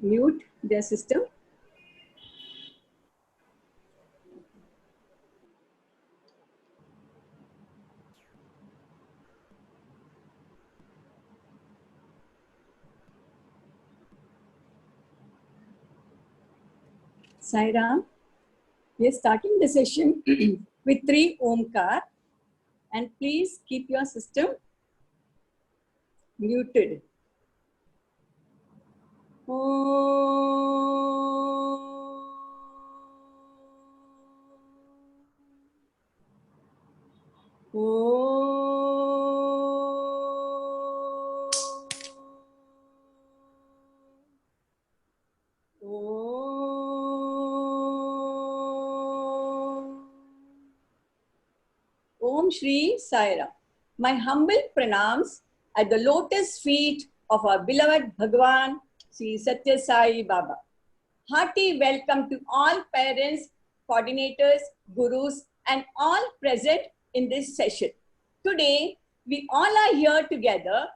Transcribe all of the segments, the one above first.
mute their system. Sai Ram, we are starting the session with 3 Omkar, and please keep your system muted. Om Shri Sai Ram. My humble pranams at the lotus feet of our beloved Bhagwan, Sri Satya Sai Baba. Hearty welcome to all parents, coordinators, gurus, and all present in this session. Today, we all are here together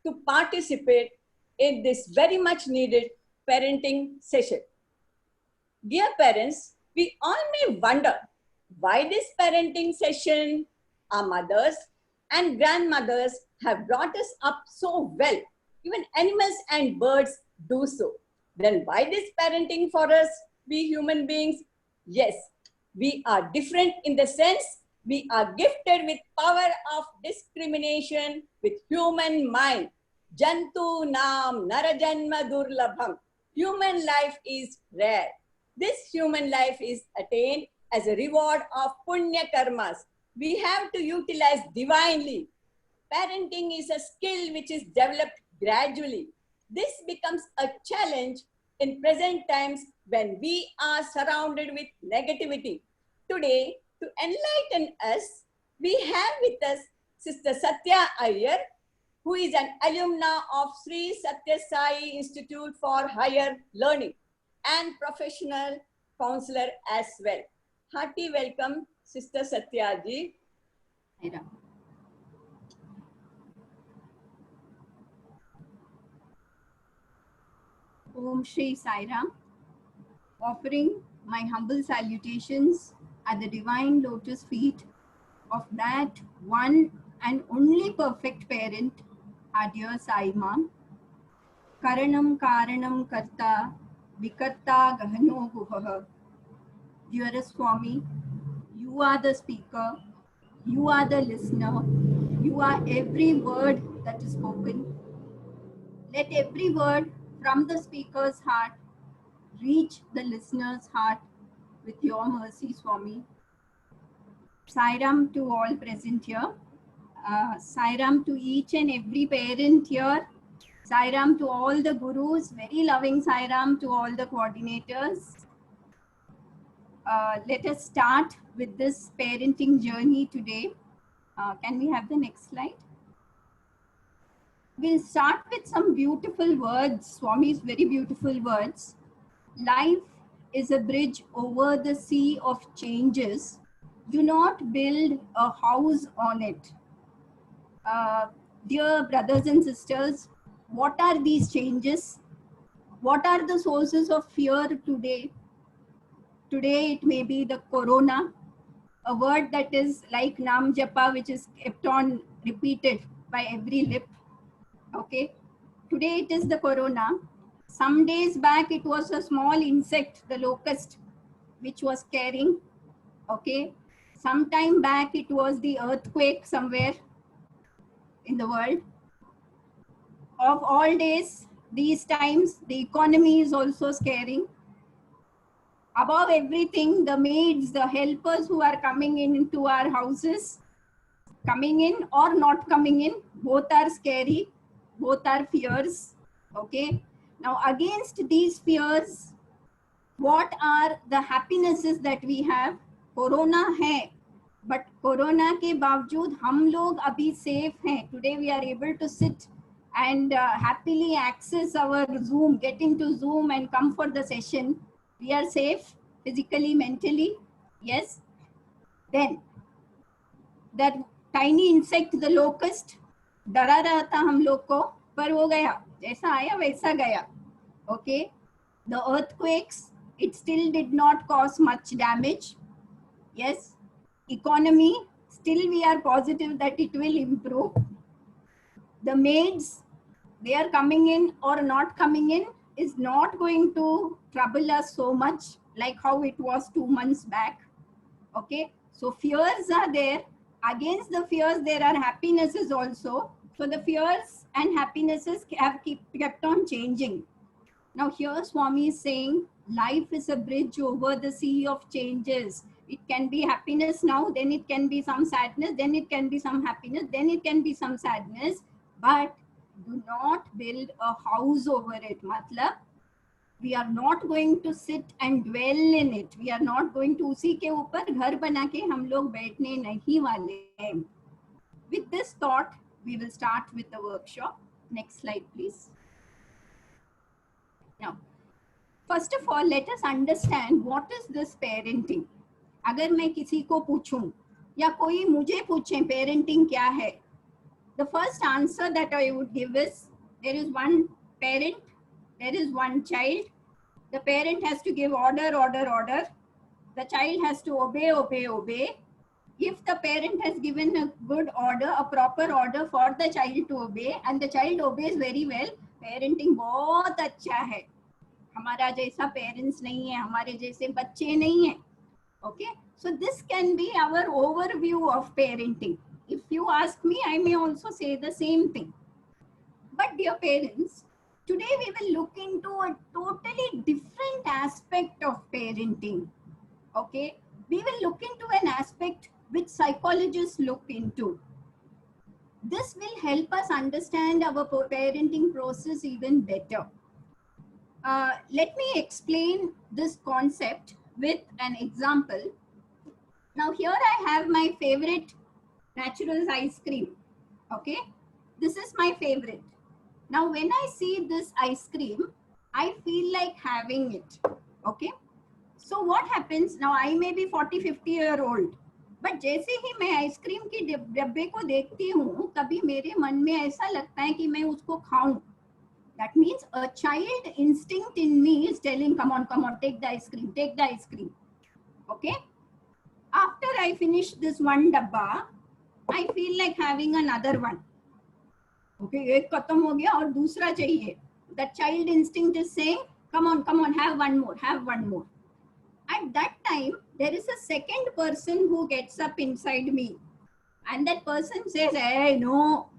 to participate in this very much needed parenting session. Dear parents, we all may wonder why this parenting session. Our mothers and grandmothers have brought us up so well. Even animals and birds do so. Then why this parenting for us, we human beings? Yes, we are different in the sense we are gifted with power of discrimination with human mind. Jantu nam narajanma durlabham. Human life is rare. This human life is attained as a reward of punya karmas. We have to utilize divinely. Parenting is a skill which is developed gradually. This becomes a challenge in present times when we are surrounded with negativity. Today, to enlighten us, we have with us Sister Satya Iyer, who is an alumna of Sri Satya Sai Institute for Higher Learning and professional counselor as well. Hearty welcome, Sister Satya ji. Om Shri Sai Ram, offering my humble salutations at the divine lotus feet of that one and only perfect parent, our dear Sai Mom. Karanam Karanam Karta Vikarta Gahano Guhaha. Dearest Swami, you are the speaker, you are the listener, you are every word that is spoken. Let every word from the speaker's heart reach the listener's heart with your mercy, Swami. Sai Ram to all present here. Sai Ram to each and every parent here. Sai Ram to all the gurus. Very loving Sai Ram to all the coordinators. Let us start with this parenting journey today. Can we have the next slide? We'll start with some beautiful words, Swami's very beautiful words. Life is a bridge over the sea of changes. Do not build a house on it. Dear brothers and sisters, what are these changes? What are the sources of fear today? Today it may be the corona, a word that is like Nam Japa, which is kept on repeated by every lip. Okay, today it is the corona. Some days back it was a small insect, the locust, which was carrying. Okay, some time back it was the earthquake somewhere in the world. Of all days, these times, the economy is also scaring. Above everything, the maids, the helpers who are coming into our houses, coming in or not coming in, both are scary, both are fears. Okay. Now, against these fears, what are the happinesses that we have? Corona है, but corona के बावजूद हम लोग अभी safe हैं. Today we are able to sit and happily access our Zoom, get into Zoom and come for the session. We are safe physically, mentally. Yes. Then that tiny insect, the locust, डरा रहा था हम लोग को, पर वो गया, जैसा आया वैसा गया. Okay. The earthquakes, it still did not cause much damage. Yes, economy, still we are positive that it will improve. The maids, they are coming in or not coming in is not going to trouble us so much like how it was 2 months back. Okay, so fears are there. Against the fears, there are happinesses also. So the fears and happinesses have kept on changing. Now here Swami is saying life is a bridge over the sea of changes. It can be happiness now, then it can be some sadness, then it can be some happiness, then it can be some sadness. But do not build a house over it. Matlab, we are not going to sit and dwell in it. We are not going to उसी के ऊपर घर बना के हम लोग बैठने नहीं वाले हैं. With this thought, we will start with the workshop. Next slide, please. Now, first of all, let us understand what is this parenting. अगर मैं किसी को पूछूं या कोई मुझे पूछे parenting क्या है, the first answer that I would give is there is one parent, there is one child. The parent has to give order. The child has to obey. If the parent has given a good order, a proper order for the child to obey, and the child obeys very well, parenting बहुत अच्छा है. हमारा जैसा parents नहीं है, हमारे जैसे बच्चे नहीं हैं. Okay, so this can be our overview of parenting. If you ask me, I may also say the same thing. But dear parents, today we will look into a totally different aspect of parenting. Okay, we will look into an aspect which psychologists look into. This will help us understand our parenting process even better. Let me explain this concept with an example. Now here I have my favorite Naturals ice cream. Okay, this is my favorite. Now when I see this ice cream, I feel like having it. Okay, so what happens now? I may be 40-50-year-old, but जैसे ही मैं ice cream की डब्बे को देखती हूँ, तभी मेरे मन में ऐसा लगता है कि मैं उसको खाऊं. That means a child instinct in me is telling, come on, take the ice cream, take the ice cream. Okay, after I finish this one dabba, I feel like having another one. Okay, एक खत्म हो गया और दूसरा चाहिए. The child instinct is saying, come on, have one more. At that time, there is a second person who gets up inside me, and that person says, hey, no,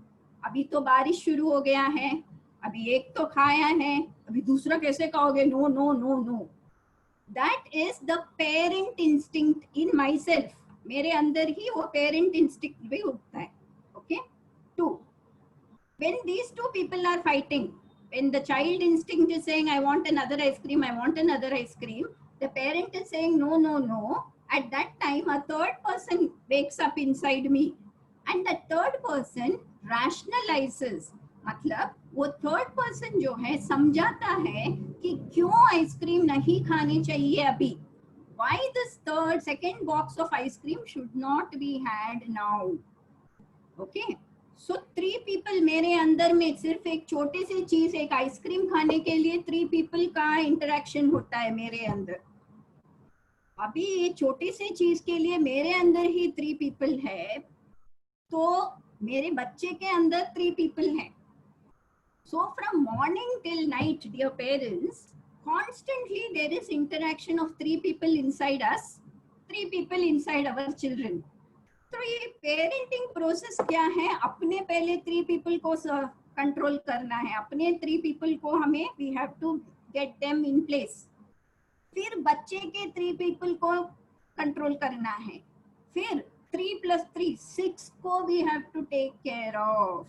अभी तो बारिश शुरू हो गया है, अभी एक तो खाया है, अभी दूसरा कैसे खाओगे? No. That is the parent instinct in myself. मेरे अंदर ही वो parent instinct भी उठता है. Okay. 2. When these two people are fighting, when the child instinct is saying, I want another ice cream, the parent is saying, no. At that time, a third person wakes up inside me, and the third person rationalizes. मतलब वो third person जो है समझाता है कि क्यों ice cream नहीं खानी चाहिए अभी. Why this second box of ice cream should not be had now. Okay. So 3 people मेरे अंदर में सिर्फ एक छोटी सी चीज, एक आइसक्रीम खाने के लिए 3 people का इंटरेक्शन होता है मेरे अंदर. अभी ये छोटी सी चीज के लिए मेरे अंदर ही 3 people है, तो मेरे बच्चे के अंदर 3 people हैं. So from morning till night, dear parents, constantly there is interaction of 3 people inside us, 3 people inside our children. तो ये पेरेंटिंग प्रोसेस क्या है? अपने पहले 3 people को कंट्रोल करना है, अपने 3 people को हमें we have to get them in place. फिर बच्चे के 3 people को कंट्रोल करना है, फिर 3 + 3 6 को we have to take care of.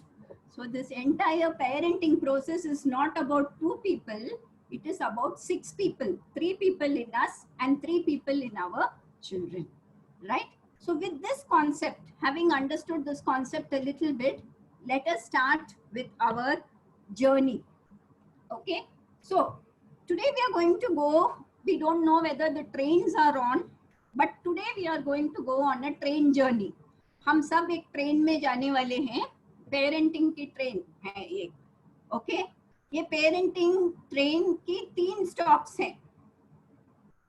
So this entire parenting process is not about 2 people, it is about 6 people, 3 people in us and 3 people in our children, right? So with this concept, having understood this concept a little bit, let us start with our journey. Okay, so today we are going to go, we don't know whether the trains are on, but today we are going to go on a train journey. हम सब एक train में जाने वाले हैं, parenting की train है ये. ओके, ये पेरेंटिंग ट्रेन की 3 स्टॉप्स हैं।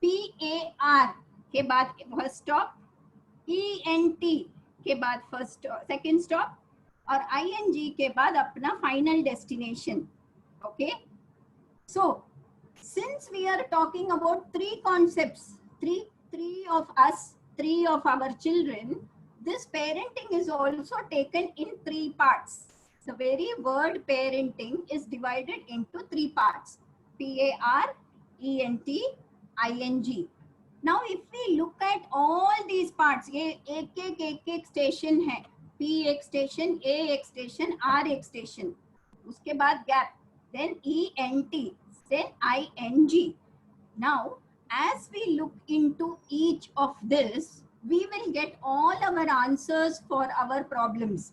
PAR के बाद फर्स्ट स्टॉप, ENT के बाद सेकंड स्टॉप और ING के बाद अपना final destination. Okay, so since we are talking about 3 concepts, three of us, 3 of our children, this parenting is also taken in 3 parts. The very word parenting is divided into 3 parts: PAR, ENT, ING. Now if we look at all these parts, ये एक station है, P एक station, A एक station, R एक station, उसके बाद gap, then ENT, then ING. Now as we look into each of this, we will get all our answers for our problems.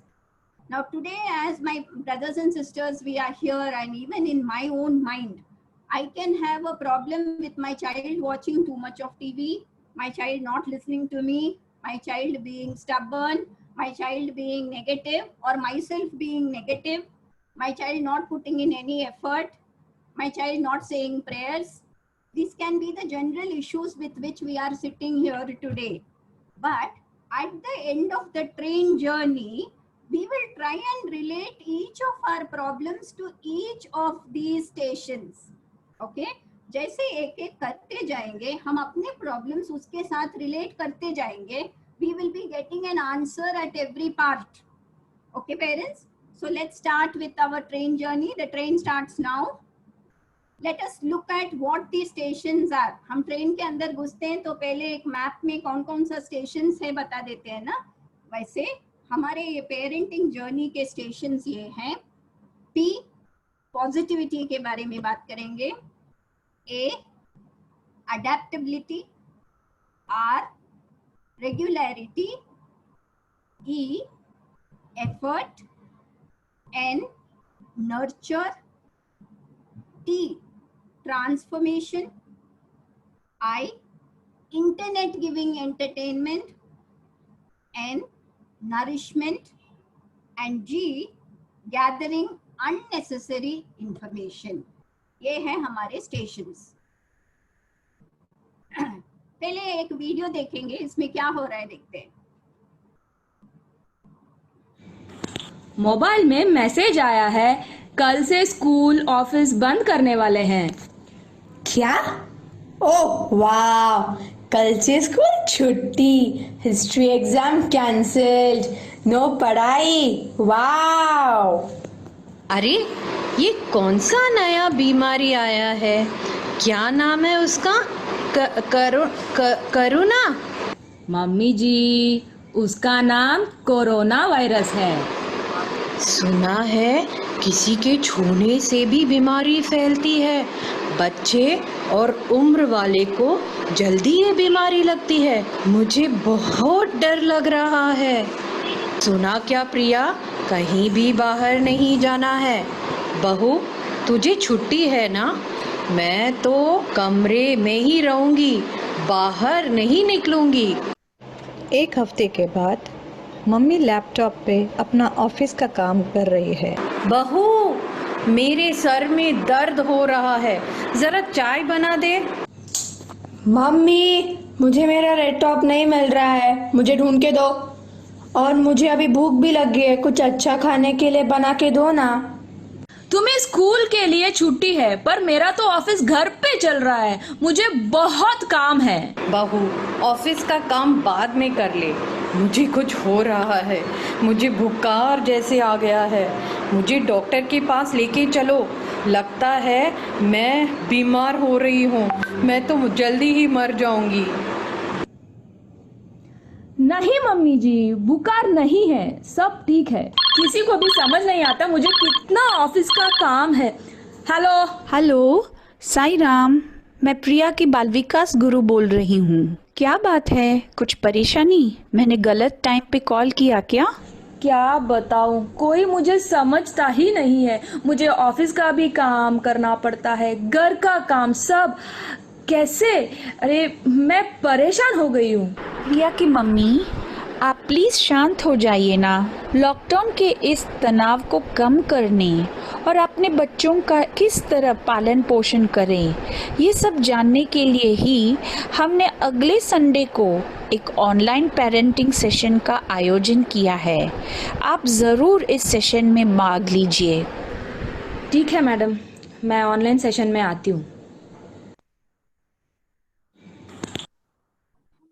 Now today, as my brothers and sisters, we are here, and even in my own mind, I can have a problem with my child watching too much of TV, my child not listening to me, my child being stubborn, my child being negative, or myself being negative, my child not putting in any effort, my child not saying prayers. These can be the general issues with which we are sitting here today. But at the end of the train journey, we will try and relate each of our problems to each of these stations. Okay? जैसे एक एक करते जाएंगे, हम अपने problems उसके साथ relate करते जाएंगे, we will be getting an answer at every part. Okay, parents? So let's start with our train journey. The train starts now. Let us look at what the stations are. हम train के अंदर घुसते हैं तो पहले एक map में कौन कौन सा स्टेशंस है बता देते हैं ना। वैसे हमारे ये पेरेंटिंग जर्नी के स्टेशंस ये हैं। P, पॉजिटिविटी के बारे में बात करेंगे। A, adaptability. R, regularity. E, effort. N, nurture. T, transformation. I, internet giving entertainment. N, nourishment. And G, gathering unnecessary information. ये है हमारे स्टेशंस। पहले एक वीडियो देखेंगे, इसमें क्या हो रहा है देखते हैं। मोबाइल में मैसेज आया है, कल से स्कूल ऑफिस बंद करने वाले हैं। क्या? ओह वाह, कल से स्कूल छुट्टी, हिस्ट्री एग्जाम कैंसिल्ड, नो पढ़ाई। वाह! अरे ये कौन सा नया बीमारी आया है? क्या नाम है उसका? करुणा? मम्मी जी, उसका नाम कोरोना वायरस है। सुना है किसी के छूने से भी बीमारी फैलती है। बच्चे और उम्र वाले को जल्दी ये बीमारी लगती है। मुझे बहुत डर लग रहा है। सुना क्या प्रिया, कहीं भी बाहर नहीं जाना है। बहू, तुझे छुट्टी है ना? मैं तो कमरे में ही रहूंगी, बाहर नहीं निकलूंगी। एक हफ्ते के बाद मम्मी लैपटॉप पे अपना ऑफिस का काम कर रही है। बहू, मेरे सर में दर्द हो रहा है, जरा चाय बना दे। मम्मी, मुझे मेरा लैपटॉप नहीं मिल रहा है, मुझे ढूंढ के दो। और मुझे अभी भूख भी लगी है, कुछ अच्छा खाने के लिए बना के दो ना। तुम्हें स्कूल के लिए छुट्टी है, पर मेरा तो ऑफिस घर पे चल रहा है, मुझे बहुत काम है। बहू, ऑफिस का काम बाद में कर ले, मुझे कुछ हो रहा है, मुझे बुखार जैसे आ गया है, मुझे डॉक्टर के पास लेके चलो। लगता है मैं बीमार हो रही हूँ, मैं तो जल्दी ही मर जाऊंगी। नहीं मम्मी जी, बुखार नहीं है, सब ठीक है। किसी को भी समझ नहीं आता मुझे कितना ऑफिस का काम है। हेलो, साई राम, मैं प्रिया की बाल विकास गुरु बोल रही हूँ। क्या बात है, कुछ परेशानी? मैंने गलत टाइम पे कॉल किया क्या? क्या बताऊं, कोई मुझे समझता ही नहीं है। मुझे ऑफिस का भी काम करना पड़ता है, घर का काम, सब कैसे? अरे मैं परेशान हो गई हूँ। प्रिया की मम्मी, आप प्लीज शांत हो जाइए ना। लॉकडाउन के इस तनाव को कम करने और अपने बच्चों का किस तरह पालन पोषण करें, ये सब जानने के लिए ही हमने अगले संडे को एक ऑनलाइन पेरेंटिंग सेशन का आयोजन किया है। आप ज़रूर इस सेशन में भाग लीजिए। ठीक है मैडम, मैं ऑनलाइन सेशन में आती हूँ।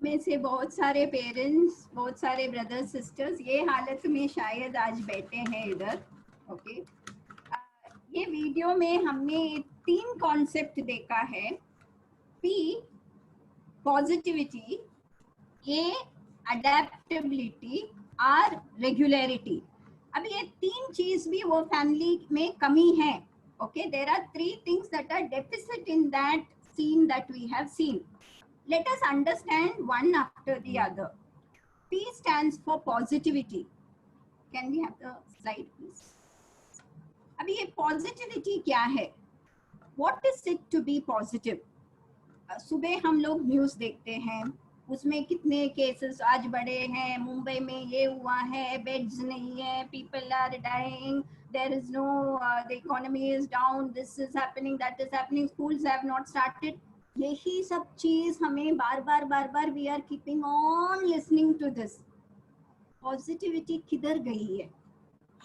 में से बहुत सारे पेरेंट्स, बहुत सारे ब्रदर्स सिस्टर्स ये हालत में शायद आज बैठे हैं इधर। ओके, ये वीडियो में हमने 3 कॉन्सेप्ट देखा है। P positivity, A adaptability, R regularity. अब ये 3 चीज भी वो फैमिली में कमी है। Okay, there are 3 things that are deficit in that scene that we have seen. Let us understand one after the other. P stands for positivity. Can we have the slide, please? अभी ये positivity क्या है? What is it to be positive? सुबह हम लोग news देखते हैं, उसमें कितने केसेस आज बढ़े हैं, मुंबई में ये हुआ है, बेड्स नहीं है, people are dying, there is no, the economy is down, this is happening, that is happening, schools have not started. यही सब चीज हमें बार बार we are keeping on listening to this. Positivity किधर गई है?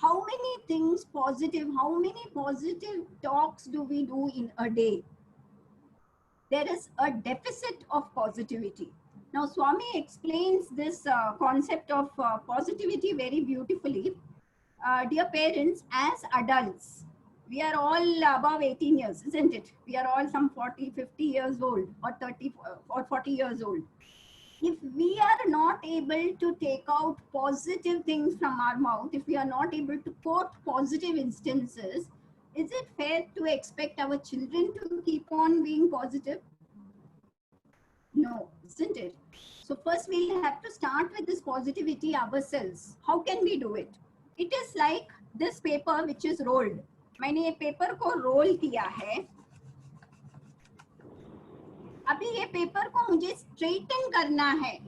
How many things positive, how many positive talks do we do in a day? There is a deficit of positivity. Now Swami explains this concept of positivity very beautifully. Dear parents, as adults, we are all above 18 years, isn't it? We are all some 40, 50 years old or 30 or 40 years old. If we are not able to take out positive things from our mouth, if we are not able to quote positive instances, is it fair to expect our children to keep on being positive? No, isn't it? So first we have to start with this positivity ourselves. How can we do it? It is like this paper which is rolled. मैंने ये paper को role किया है। अभी ये paper को मुझे straighten करना है,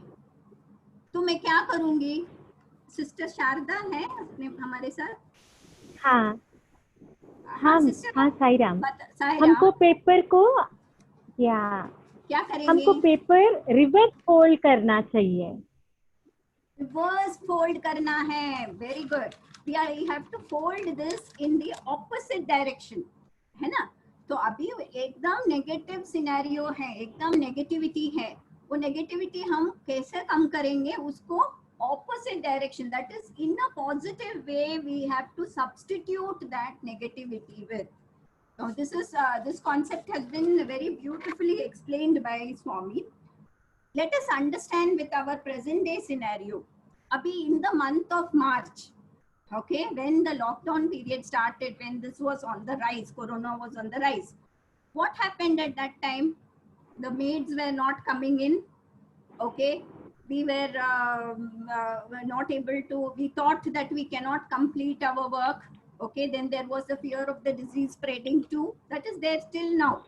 तो मैं क्या करूंगी? सिस्टर शारदा है अपने हमारे साथ। हाँ हाँ हम सिस्टर, हाँ साईराम, सायरा, हमको पेपर को क्या करेंगे? हमको पेपर रिवर्स फोल्ड करना चाहिए। रिवर्स फोल्ड करना है। Very good. We have to fold this in the opposite direction, है ना? तो अभी एकदम नेगेटिव सिनेरियो है, एकदम नेगेटिविटी है। वो नेगेटिविटी हम कैसे कम करेंगे? उसको opposite direction, that is in a positive way we have to substitute that negativity with. Now this concept has been very beautifully explained by Swami. Let us understand with our present day scenario. Abhi in the month of March, okay, when the lockdown period started, when this was on the rise, corona was on the rise, what happened at that time? The maids were not coming in, okay. We were not able to, we thought that we cannot complete our work, okay. Then there was the fear of the disease spreading too, that is there still now.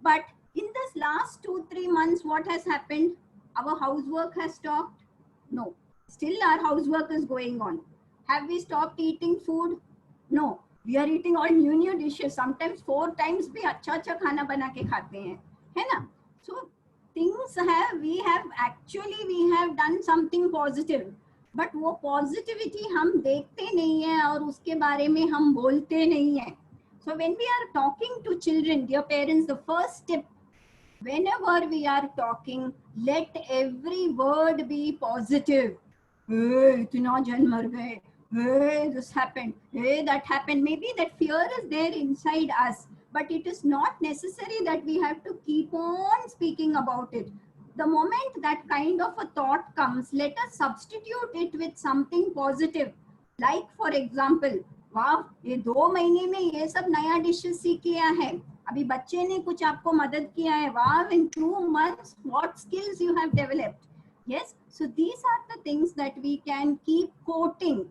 But in this last 2-3 months, what has happened? Our housework has stopped? No, still our housework is going on. Have we stopped eating food? No, we are eating all new dishes, sometimes 4 times bhi अच्छा खाना बना के खाते हैं, है ना? So things have, we have done something positive, but वो positivity हम देखते नहीं हैं और उसके बारे में हम बोलते नहीं हैं. So when we are talking to children, dear parents, the first step, whenever we are talking, let every word be positive. Hey, इतना जन मर गए. Hey, this happened. Hey, that happened. Maybe that fear is there inside us, but it is not necessary that we have to keep on speaking about it. The moment that kind of a thought comes, let us substitute it with something positive. Like for example, वाह, ये 2 महीने में ये सब नया dishes सीख किया है. अभी बच्चे ने कुछ आपको मदद किया है. वाह, in 2 months, what skills you have developed. Yes, so these are the things that we can keep quoting.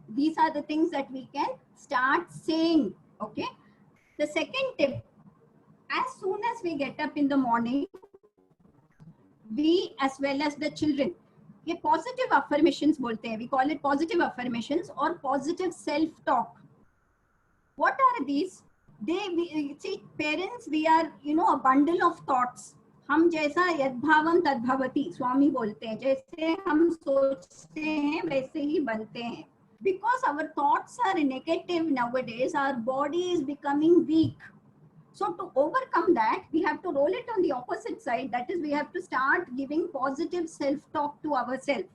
These are the things that we can start saying, okay. The second tip, as soon as we get up in the morning, we as well as the children, ये positive affirmations बोलते हैं, we call it positive affirmations or positive self talk. What are these? See, parents, we are, a bundle of thoughts. हम जैसा यद्भावम तद्भवति स्वामी बोलते हैं, जैसे हम सोचते हैं वैसे ही बनते हैं. Because our thoughts are negative nowadays, our body is becoming weak. So to overcome that, we have to roll it on the opposite side. That is, we have to start giving positive self-talk to ourselves.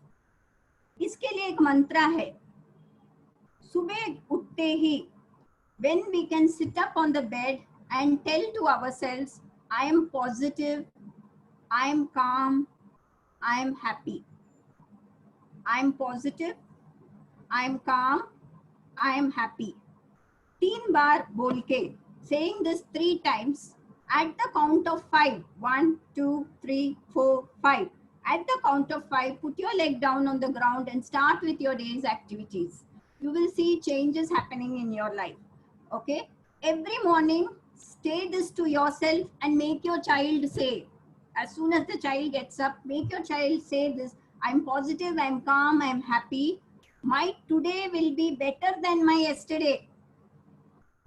इसके लिए एक मंत्र है. सुबह उठते ही, when we can sit up on the bed and tell to ourselves, I am positive, I am calm, I am happy. I am positive, I am calm, I am happy. 3 बार बोल के, saying this 3 times at the count of 5. 1, 2, 3, 4, 5. At the count of 5, put your leg down on the ground and start with your day's activities. You will see changes happening in your life. Okay? Every morning, say this to yourself and make your child say. As soon as the child gets up, make your child say this. I'm positive, I'm calm, I'm happy. My today will be better than my yesterday.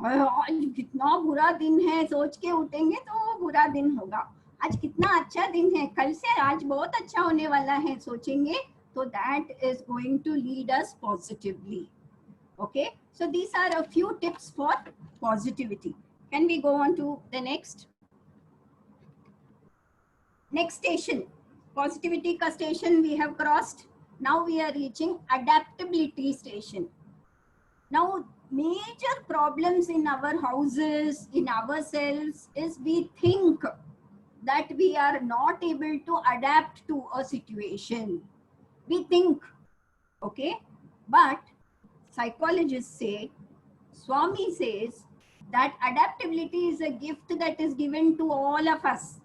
आज कितना बुरा दिन है, सोच के उठेंगे तो बुरा दिन होगा. आज कितना अच्छा दिन है, कल से आज बहुत अच्छा होने वाला है, सोचेंगे तो that is going to lead us positively. Okay, so these are a few tips for positivity. Can we go on to the next station? Positivity ka station we have crossed. Now we are reaching adaptability station. Now major problems in our houses, in ourselves, is we think that we are not able to adapt to a situation. We think, okay, but psychologists say, Swami says that adaptability is a gift that is given to all of us.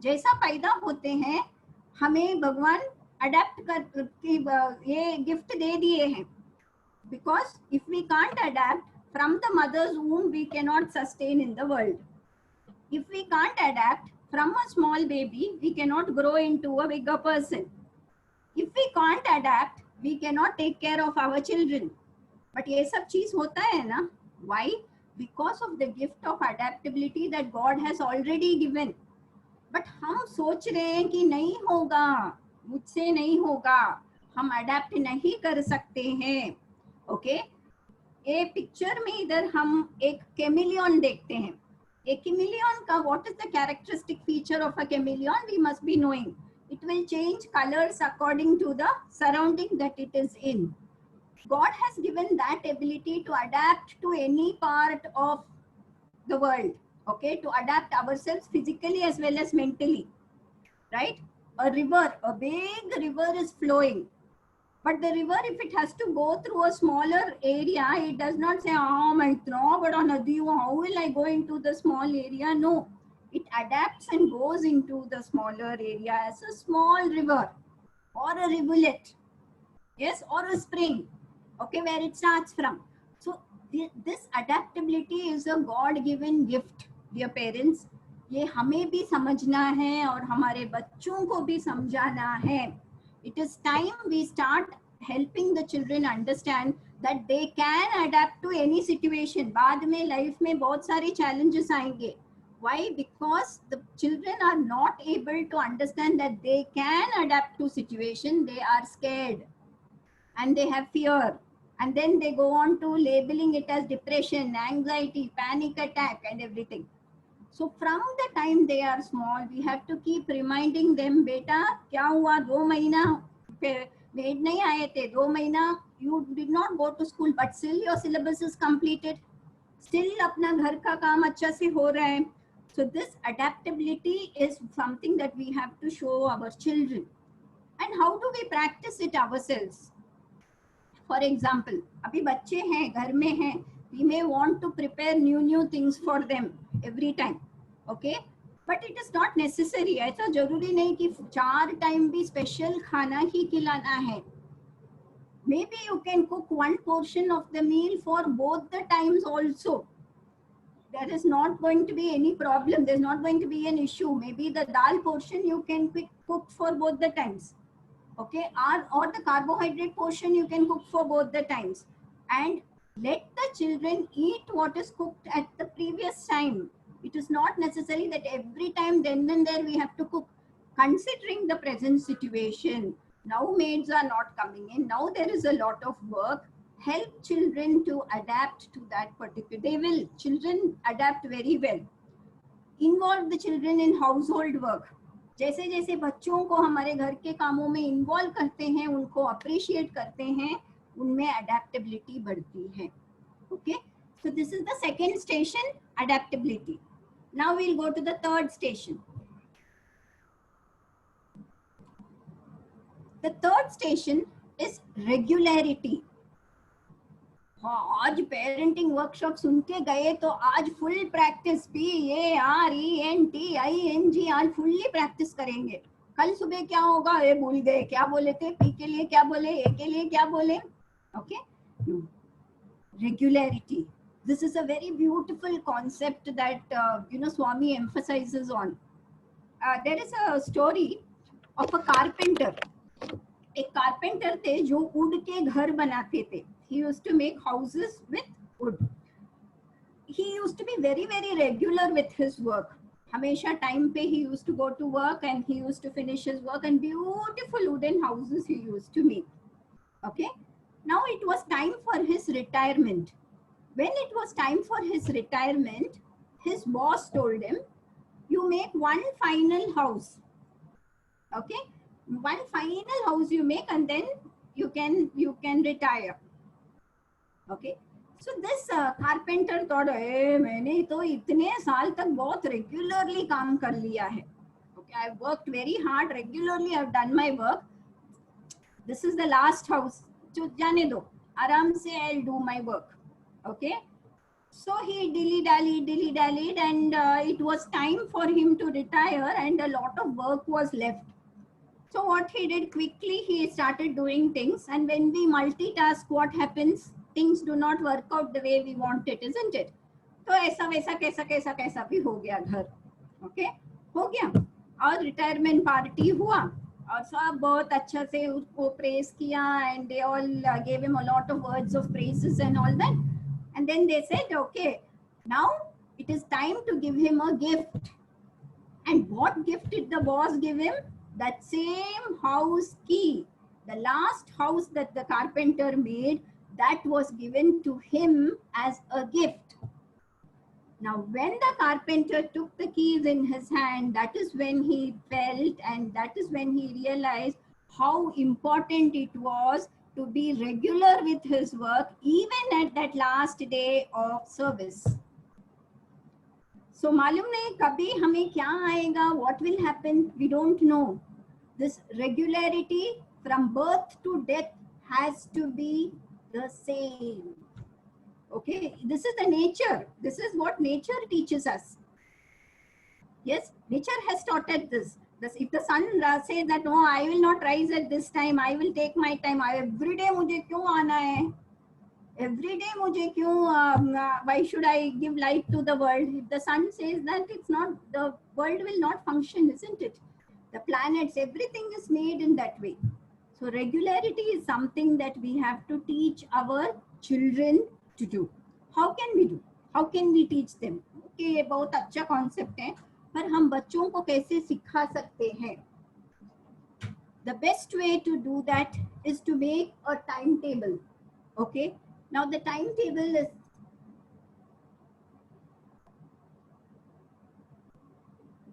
जैसा पैदा होते हैं, हमें भगवान adapt कर ये gift दे दिए हैं. Because if we can't adapt, from the mother's womb we cannot sustain in the world. If we can't adapt, from a small baby we cannot grow into a bigger person. If we can't adapt, we cannot take care of our children. But ये सब चीज होता है ना? Why? Because of the gift of adaptability that God has already given. But हम सोच रहे हैं कि नहीं होगा, मुझसे नहीं होगा, हम अडेप्ट नहीं कर सकते हैं. ओके, ये पिक्चर में इधर हम एक कैमिलियन देखते हैं. एक कैमिलियन का what is the characteristic feature of a chameleon? We must be knowing. It will change colors according to the surrounding that it is in. God has given that ability to adapt to any part of the world. Okay, to adapt ourselves physically as well as mentally. Right? A river, a big river is flowing. But the river, if it has to go through a smaller area, it does not say, oh, मैं इतना बड़ा नदी हूँ, how will I go into the small area? No, it adapts and goes into the smaller area as a small river or a rivulet, yes, or a spring, okay, where it starts from. So this adaptability is a God-given gift, dear parents. ये हमें भी समझना है और हमारे बच्चों को भी समझाना है. It is time we start helping the children understand that they can adapt to any situation. बाद में life में बहुत सारे challenges आएंगे. Why? Because the children are not able to understand that they can adapt to situation. They are scared and they have fear. And then they go on to labeling it as depression, anxiety, panic attack and everything. So from the time they are small, we have to keep reminding them, बेटा क्या हुआ, 2 महीना maid नहीं आए थे, 2 महीना you did not go to school, but still your syllabus is completed, still अपना घर का काम अच्छा से हो रहा है. So this adaptability is something that we have to show our children. And how do we practice it ourselves? For example, अभी बच्चे हैं, घर में हैं, we may want to prepare new things for them every time, okay, but it is not necessary. ऐसा जरूरी नहीं कि 4 टाइम भी स्पेशल खाना ही खिलाना है. Maybe you can cook 1 portion of the meal for both the times also. There is not going to be any problem. There's not going to be an issue. Maybe the dal portion you can cook for both the times, okay, or the carbohydrate portion you can cook for both the times. And Let the children eat what is cooked at the previous time. It is not necessary that every time then and there we have to cook. Considering the present situation, now maids are not coming in, now there is a lot of work. Help children to adapt to that particular, children adapt very well. Involve the children in household work. जैसे जैसे बच्चों को हमारे घर के कामों में involve करते हैं, उनको अप्रिशिएट करते हैं, उनमें अडेप्टेबिलिटी बढ़ती है. Okay, so this is the second station, adaptability. Now we'll go to the third station. The third station is regularity. हाँ, आज पेरेंटिंग वर्कशॉप सुन के गए तो आज फुल प्रैक्टिस, PARENTING, आज फुल्ली प्रैक्टिस करेंगे. कल सुबह क्या होगा, ये भूल गए, क्या बोले थे, P के लिए क्या बोले, A के लिए क्या बोले. Okay, regularity. This is a very beautiful concept that Swami emphasizes on. There is a story of a carpenter. एक कारपेंटर थे जो वुड के घर बनाते थे. He used to make houses with wood. He used to be very regular with his work. हमेशा time पे he used to go to work and he used to finish his work, and beautiful wooden houses he used to make. Okay, now it was time for his retirement. When it was time for his retirement, his boss told him, you make one final house. Okay, one final house you make and then you can retire. Okay, so this carpenter thought, मैंने तो इतने साल तक बहुत regularly काम कर लिया है. Okay, I've worked very hard, regularly I've done my work. This is the last house. जो जाने दो, आराम से I'll do my work. Okay, so he dilly-dallied and it was time for him to retire and a lot of work was left. So what he did, quickly he started doing things, and when we multitask, what happens? Things do not work out the way we want it, isn't it? तो ऐसा वैसा कैसा भी हो गया घर. Okay, हो गया और रिटायरमेंट पार्टी हुआ और सब बहुत अच्छा से उसको प्रेस किया, and they all gave him a lot of words of praises and all that, and then they said, okay, now it is time to give him a gift. And what gift did the boss give him? That same house key, the last house that the carpenter made, that was given to him as a gift. Now, when the carpenter took the keys in his hand, that is when he felt, and that is when he realized how important it was to be regular with his work, even at that last day of service. So मालूम नहीं कभी हमें क्या आएगा, what will happen, we don't know. This regularity from birth to death has to be the same. Okay, this is the nature. This is what nature teaches us. Yes, nature has taught us this. If the sun says that no, I will not rise at this time, I will take my time. Every day मुझे क्यों आना है? Every day मुझे क्यों? Why should I give light to the world? If the sun says that, it's not, the world will not function, isn't it? The planets, everything is made in that way. So regularity is something that we have to teach our children to do. How can we do? How can we teach them? Okay, ये बहुत अच्छा concept है, पर हम बच्चों को कैसे सिखा सकते हैं? The best way to do that is to make a timetable. Okay, now the timetable is,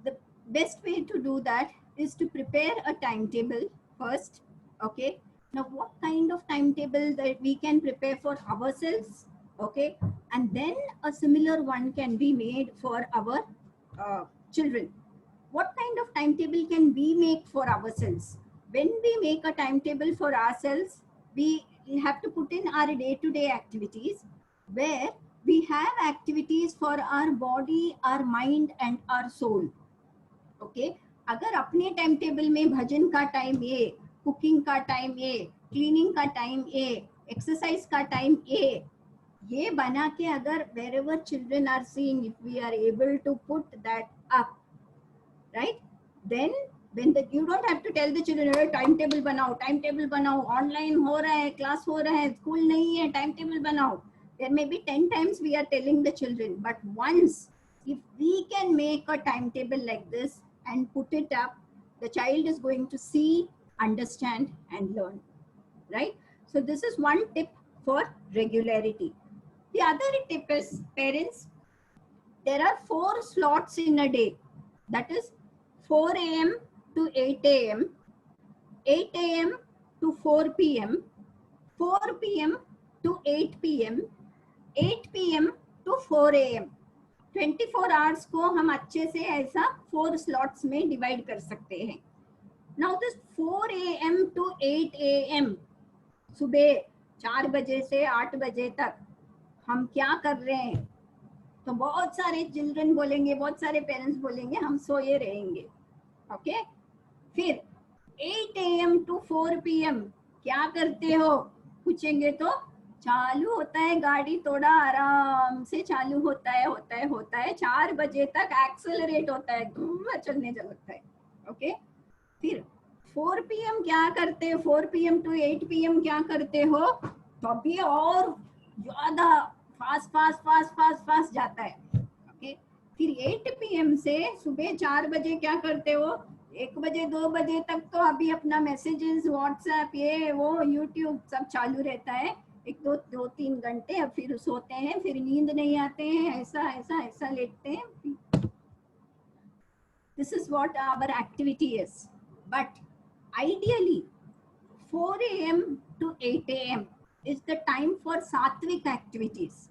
the best way to do that is to prepare a timetable first. Okay, now what kind of timetable that we can prepare for ourselves? Okay, and then a similar one can be made for our children. What kind of timetable can we make for ourselves? When we make a timetable for ourselves, we have to put in our day-to-day activities, where we have activities for our body, our mind and our soul. Okay, अगर अपने timetable में भजन का time A, cooking का time A, cleaning का time A, exercise का time A, ये बना के अगर wherever children are seeing, if we are able to put that up, right, then when you don't have to tell the children, hey, timetable बनाओ, online हो रहा है, class हो रहा है, school नहीं है, timetable बनाओ. There may be 10 times we are telling the children, but once if we can make a timetable like this and put it up, the child is going to see, understand and learn, right? So this is one tip for regularity. The other tip is, parents, there are 4 slots in a day. That is 4 a.m. to 8 a.m., 8 a.m. to 4 p.m., 4 p.m. to 8 p.m., 8 p.m. to 4 a.m. 24 hours को हम अच्छे से ऐसा 4 slots में divide कर सकते हैं. Now this 4 a.m. to 8 a.m. सुबह 4 बजे से 8 बजे तक हम क्या कर रहे हैं? तो बहुत सारे चिल्ड्रन बोलेंगे, बहुत सारे पेरेंट्स बोलेंगे हम सोए रहेंगे. ओके, फिर 8 a.m. to 4 p.m. क्या करते हो पूछेंगे तो चालू होता है गाड़ी, थोड़ा आराम से चालू होता है 4 बजे तक एक्सेलरेट होता है, धूम चलने लगता है. ओके, फिर 4 p.m. क्या करते हो? 4 p.m. to 8 p.m. क्या करते हो? तो अभी और ज्यादा फास्ट जाता है. ओके, फिर 8 p.m. से सुबह 4 बजे क्या करते हो? 1 बजे 2 बजे तक तो अभी अपना मैसेजेस, व्हाट्सएप, ये वो यूट्यूब सब चालू रहता है. 1-2-3 घंटे, अब फिर सोते हैं, फिर नींद नहीं आते हैं, ऐसा लेटते हैं. This is what our activity is. But ideally 4 a.m. to 8 a.m. is the time for sattvic activities.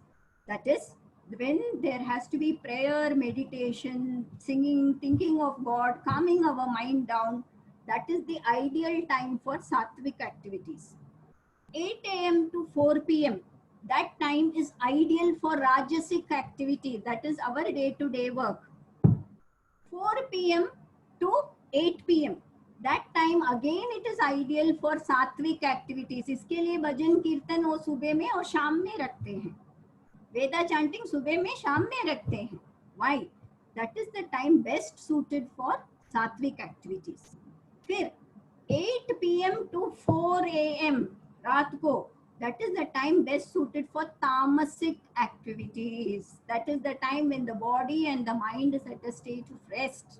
That is when there has to be prayer, meditation, singing, thinking of God, calming our mind down. That is the ideal time for sattvic activities. 8 a.m. to 4 p.m. that time is ideal for rajasic activity. That is our day-to-day work. 4 p.m. to 8 p.m. that time again it is ideal for sattvic activities. इसके लिए भजन कीर्तन वो सुबह में और शाम में रखते हैं. वेदा chanting सुबह में शाम में रखते हैं. Why? That is the time best suited for sattvic activities. फिर 8 p.m. to 4 a.m. रात को, that is the time best suited for tamasic activities. That is the time when the body and the mind is at a state of rest.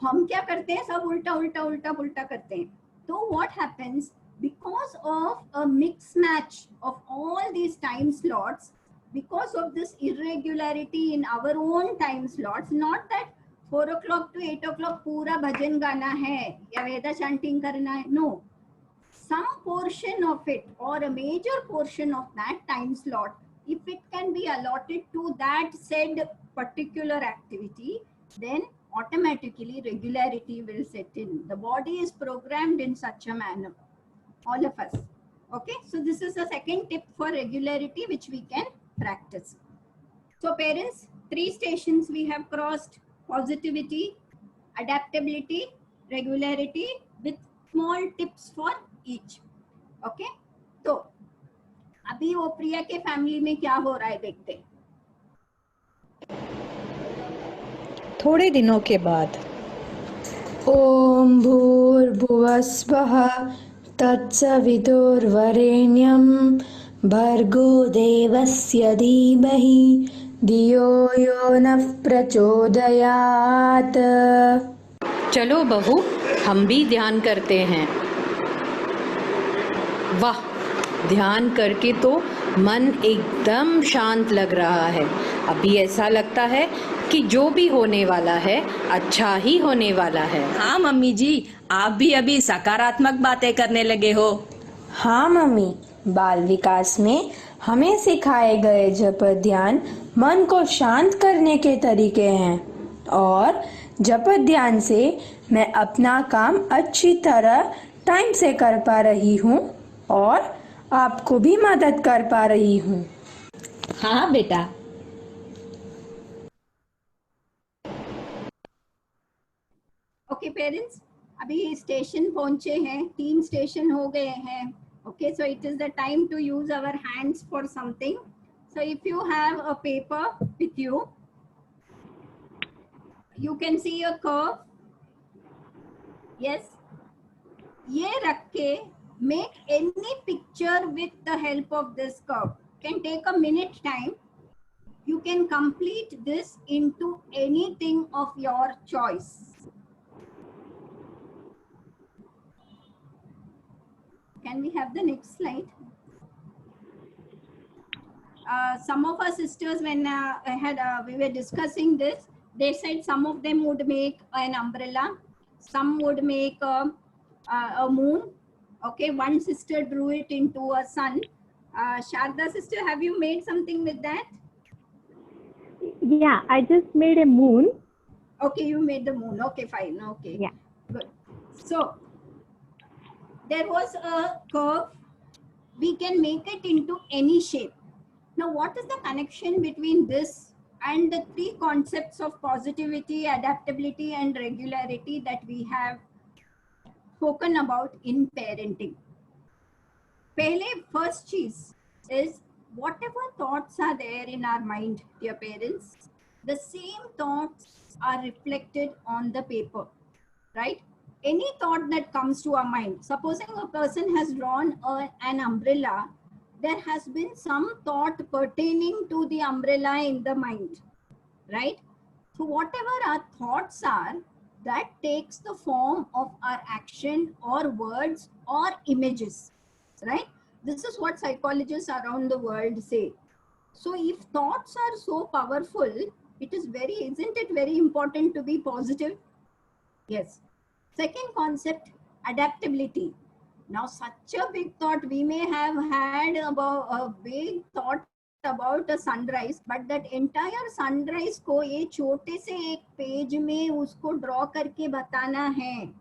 हम क्या करते हैं? सब उल्टा करते हैं. So what happens? Because of a mix match of all these time slots, because of this irregularity in our own time slots, not that 4 o'clock to 8 o'clock पूरा भजन गाना है या वेदा chanting करना है. No. Some portion of it or a major portion of that time slot, if it can be allotted to that said particular activity, then automatically regularity will set in. The body is programmed in such a manner, all of us. Okay, so this is the second tip for regularity which we can practice. So parents, 3 stations we have crossed: positivity, adaptability, regularity, with small tips for each. Okay, तो अभी वो प्रिया के family में क्या हो रहा है देखते हैं. थोड़े दिनों के बाद ओम भूर्भुवस्वः तत्सवितुर्वरेण्यं भर्गो देवस्य धीमहि धियो यो नः प्रचोदयात्. चलो बहू, हम भी ध्यान करते हैं. वाह, ध्यान करके तो मन एकदम शांत लग रहा है. अभी ऐसा लगता है कि जो भी होने वाला है अच्छा ही होने वाला है. हाँ मम्मी जी, आप भी अभी सकारात्मक बातें करने लगे हो. हाँ मम्मी, बाल विकास में हमें सिखाए गए जप ध्यान मन को शांत करने के तरीके हैं और जप ध्यान से मैं अपना काम अच्छी तरह टाइम से कर पा रही हूँ और आपको भी मदद कर पा रही हूँ. हाँ बेटा. ओके पेरेंट्स, अभी स्टेशन पहुंचे हैं, 3 स्टेशन हो गए हैं. Okay, so it is the time to use our hands for something. So if you have a paper with you, you can see a curve. Yes, ये रख के make any picture with the help of this curve. can take a minute time. You can complete this into anything of your choice. Can we have the next slide? Some of our sisters, when we were discussing this, they said some of them would make an umbrella, some would make a moon. Okay, one sister drew it into a sun. Sharda sister, have you made something with that? Yeah, I just made a moon. Okay, you made the moon. Okay, fine. Okay. Yeah. Good. So there was a curve. We can make it into any shape. Now, what is the connection between this and the three concepts of positivity, adaptability, and regularity that we have spoken about in parenting? First cheese is whatever thoughts are there in our mind, dear parents, the same thoughts are reflected on the paper, right? Any thought that comes to our mind, supposing a person has drawn an umbrella, there has been some thought pertaining to the umbrella in the mind, right? So whatever our thoughts are, that takes the form of our action or words or images, right? This is what psychologists around the world say. So if thoughts are so powerful, isn't it very important to be positive? Yes. Second concept, adaptability. Now, such a big thought, we may have had about a big thought about a sunrise, but that entire sunrise को ये छोटे से एक page में उसको draw करके बताना है.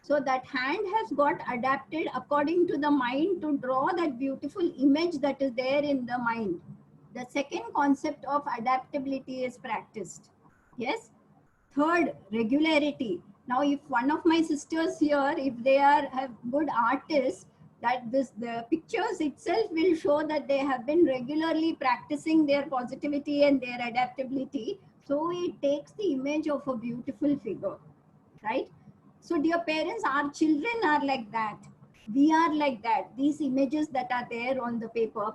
So that hand has got adapted according to the mind to draw that beautiful image that is there in the mind. The second concept of adaptability is practiced. Yes. Third, regularity. Now, if one of my sisters here, if they have good artists, that the pictures itself will show that they have been regularly practicing their positivity and their adaptability. So it takes the image of a beautiful figure, right? So dear parents, our children are like that. We are like that. These images that are there on the paper,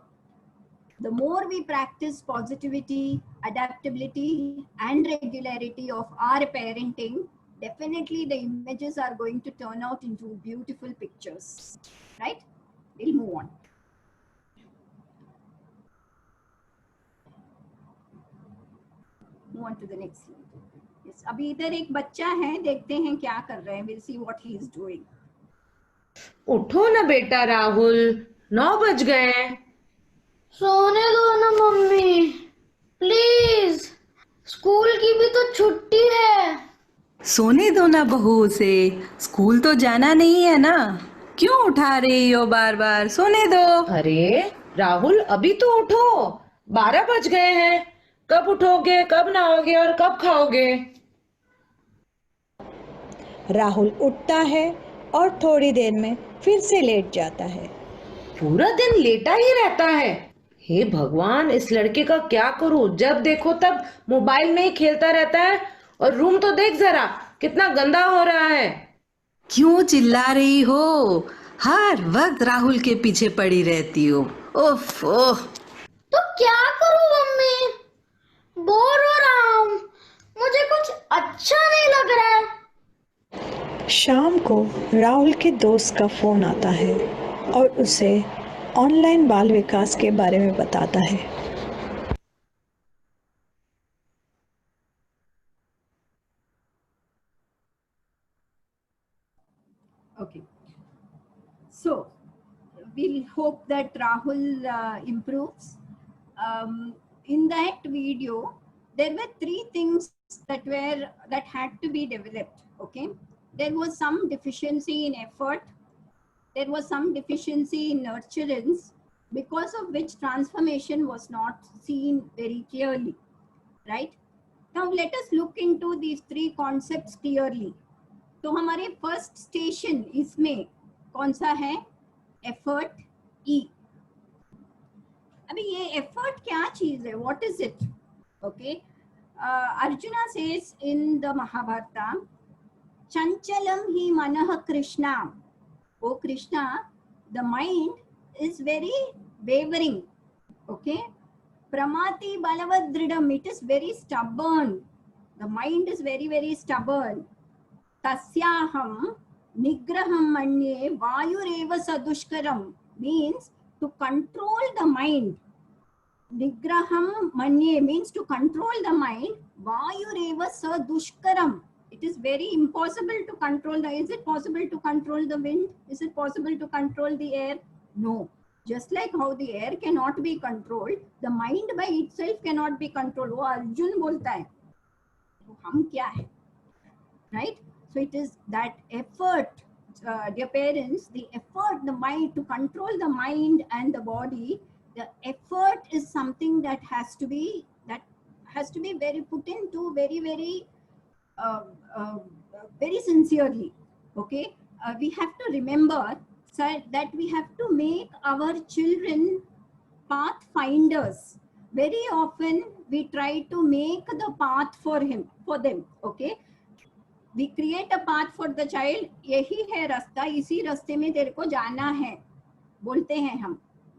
the more we practice positivity, adaptability, and regularity of our parenting, definitely the images are going to turn out into beautiful pictures, right? We'll move on. Move on to the next slide. Yes, अभी इधर एक बच्चा है, देखते हैं क्या कर रहे हैं. We'll see what he is doing. उठो ना बेटा राहुल, 9 बज गए. सोने दो ना मम्मी, प्लीज. स्कूल की भी तो छुट्टी है. सोने दो ना बहू उसे, स्कूल तो जाना नहीं है ना. क्यों उठा रही हो बार बार? सोने दो. अरे राहुल, अभी तो उठो. 12 बज गए हैं. कब उठोगे, कब नहाओगे और कब खाओगे? राहुल उठता है और थोड़ी देर में फिर से लेट जाता है. पूरा दिन लेटा ही रहता है. हे भगवान, इस लड़के का क्या करूं? जब देखो तब मोबाइल में ही खेलता रहता है. और रूम तो देख जरा, कितना गंदा हो रहा है. क्यों चिल्ला रही हो? हर वक्त राहुल के पीछे पड़ी रहती हो. ओफ ओह. तो क्या करूं मम्मी? बोर हो रहा हूं. मुझे कुछ अच्छा नहीं लग रहा है. शाम को राहुल के दोस्त का फोन आता है और उसे ऑनलाइन बाल विकास के बारे में बताता है. Okay. So we'll hope that Rahul improves. In that video, there were 3 things that had to be developed. Okay. There was some deficiency in effort. There was some deficiency in nurturance, because of which transformation was not seen very clearly, right? Now let us look into these 3 concepts clearly. तो हमारे first station इसमें कौन सा है? Effort, ई. अभी ये effort क्या चीज है? What is it? Okay, Arjuna says in the Mahabharata, चंचलम ही मनः Krishna. O Krishna, the mind is very wavering. Okay. Pramati balavadridam, it is very stubborn. The mind is very, very stubborn. Tasyaham nigraham manye vayureva sadushkaram, means to control the mind. Nigraham manye means to control the mind. Vayureva sadushkaram, it is very impossible to control the, is it possible to control the wind? Is it possible to control the air? No. Just like how the air cannot be controlled, the mind by itself cannot be controlled. वो अर्जुन बोलता है, तो हम क्या है, right? So it is that effort, dear parents, the effort, the mind, to control the mind and the body, the effort is something that has to be very put into very very sincerely. Okay, we have to remember, sir, that we have to make our children pathfinders. Very often we try to make the path for them. Okay, we create a path for the child. यही है रास्ता, इसी रास्ते में तेरे को जाना है, बोलते हैं हम.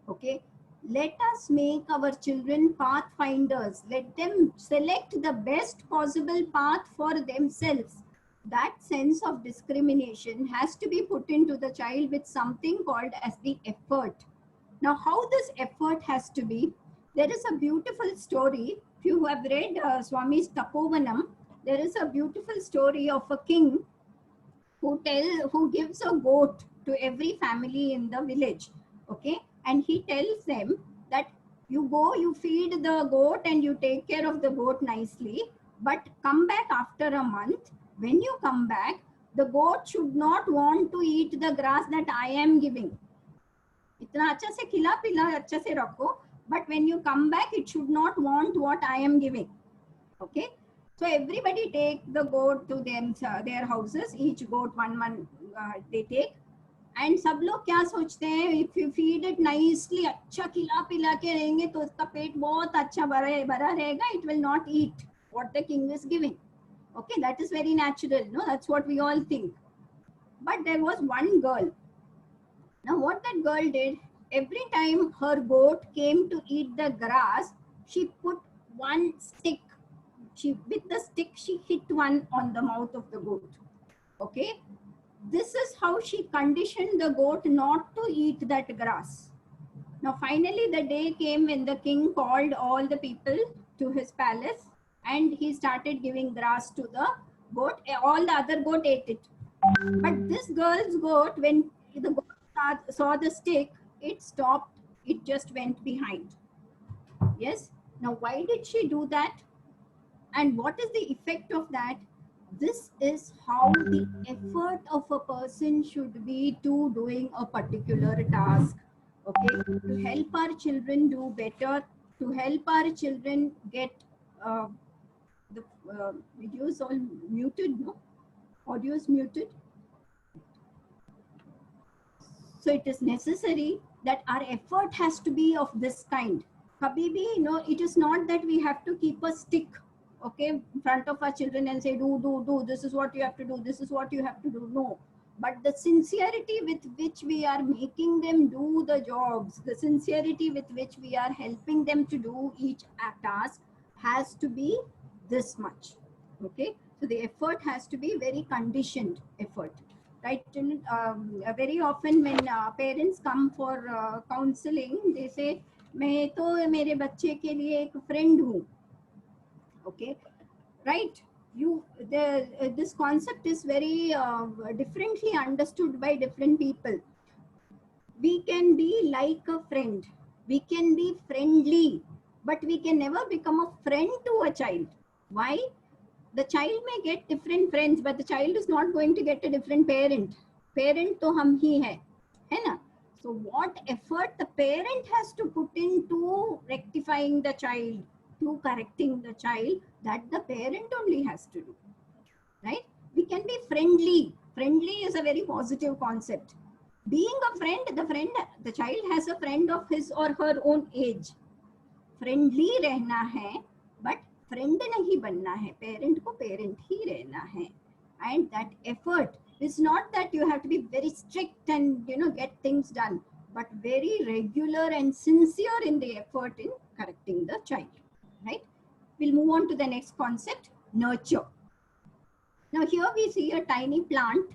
Okay, let us make our children pathfinders. Let them select the best possible path for themselves. That sense of discrimination has to be put into the child with something called as the effort. Now, how this effort has to be, there is a beautiful story. If you have read Swami's Tapovanam, there is a beautiful story of a king who gives a goat to every family in the village. Okay, and he tells them that you go, you feed the goat and you take care of the goat nicely, but come back after a month. When you come back, the goat should not want to eat the grass that I am giving. इतना अच्छा से खिला पिला अच्छा से रखो, but when you come back, it should not want what I am giving. Okay, so everybody take the goat to their houses. Each goat one they take. And सब लोग क्या सोचते हैं, if you feed it nicely, अच्छा खिला पिला के रहेंगे तो उसका पेट बहुत अच्छा भरा रहेगा. It will not eat what the king is giving. Okay, that is very natural. No, that's what we all think. But there was one girl. Now what that girl did, every time her goat came to eat the grass, she put one stick. With the stick, she hit one on the mouth of the goat. Okay, this is how she conditioned the goat not to eat that grass. Now finally the day came when the king called all the people to his palace and he started giving grass to the goat. All the other goat ate it. But this girl's goat, when the goat saw the stick, it stopped, it just went behind. Yes. Now why did she do that? And what is the effect of that? This is how the effort of a person should be to doing a particular task. Okay, to help our children do better, to help our children get the video is all muted, no? Audio is muted. So it is necessary that our effort has to be of this kind. Kabhi bhi, no, it is not that we have to keep a stick, okay, in front of our children and say, do, this is what you have to do, this is what you have to do. No. But the sincerity with which we are making them do the jobs, the sincerity with which we are helping them to do each task has to be this much. Okay. So the effort has to be very conditioned effort. Right? Very often when parents come for counseling, they say, मैं तो मेरे बच्चे के लिए एक friend हूँ. Okay, right? This concept is very differently understood by different people. We can be like a friend. We can be friendly, but we can never become a friend to a child. Why? The child may get different friends, but the child is not going to get a different parent. Parent to hum hi hai na? So what effort the parent has to put into rectifying the child, to correcting the child, that the parent only has to do. Right? We can be friendly. Friendly is a very positive concept. Being a friend, the child has a friend of his or her own age. Friendly रहना है, but friend नहीं बनना है. Parent को parent ही रहना है. And that effort is not that you have to be very strict and get things done. but very regular and sincere in the effort in correcting the child, right? We'll move on to the next concept, nurture. Now here we see a tiny plant.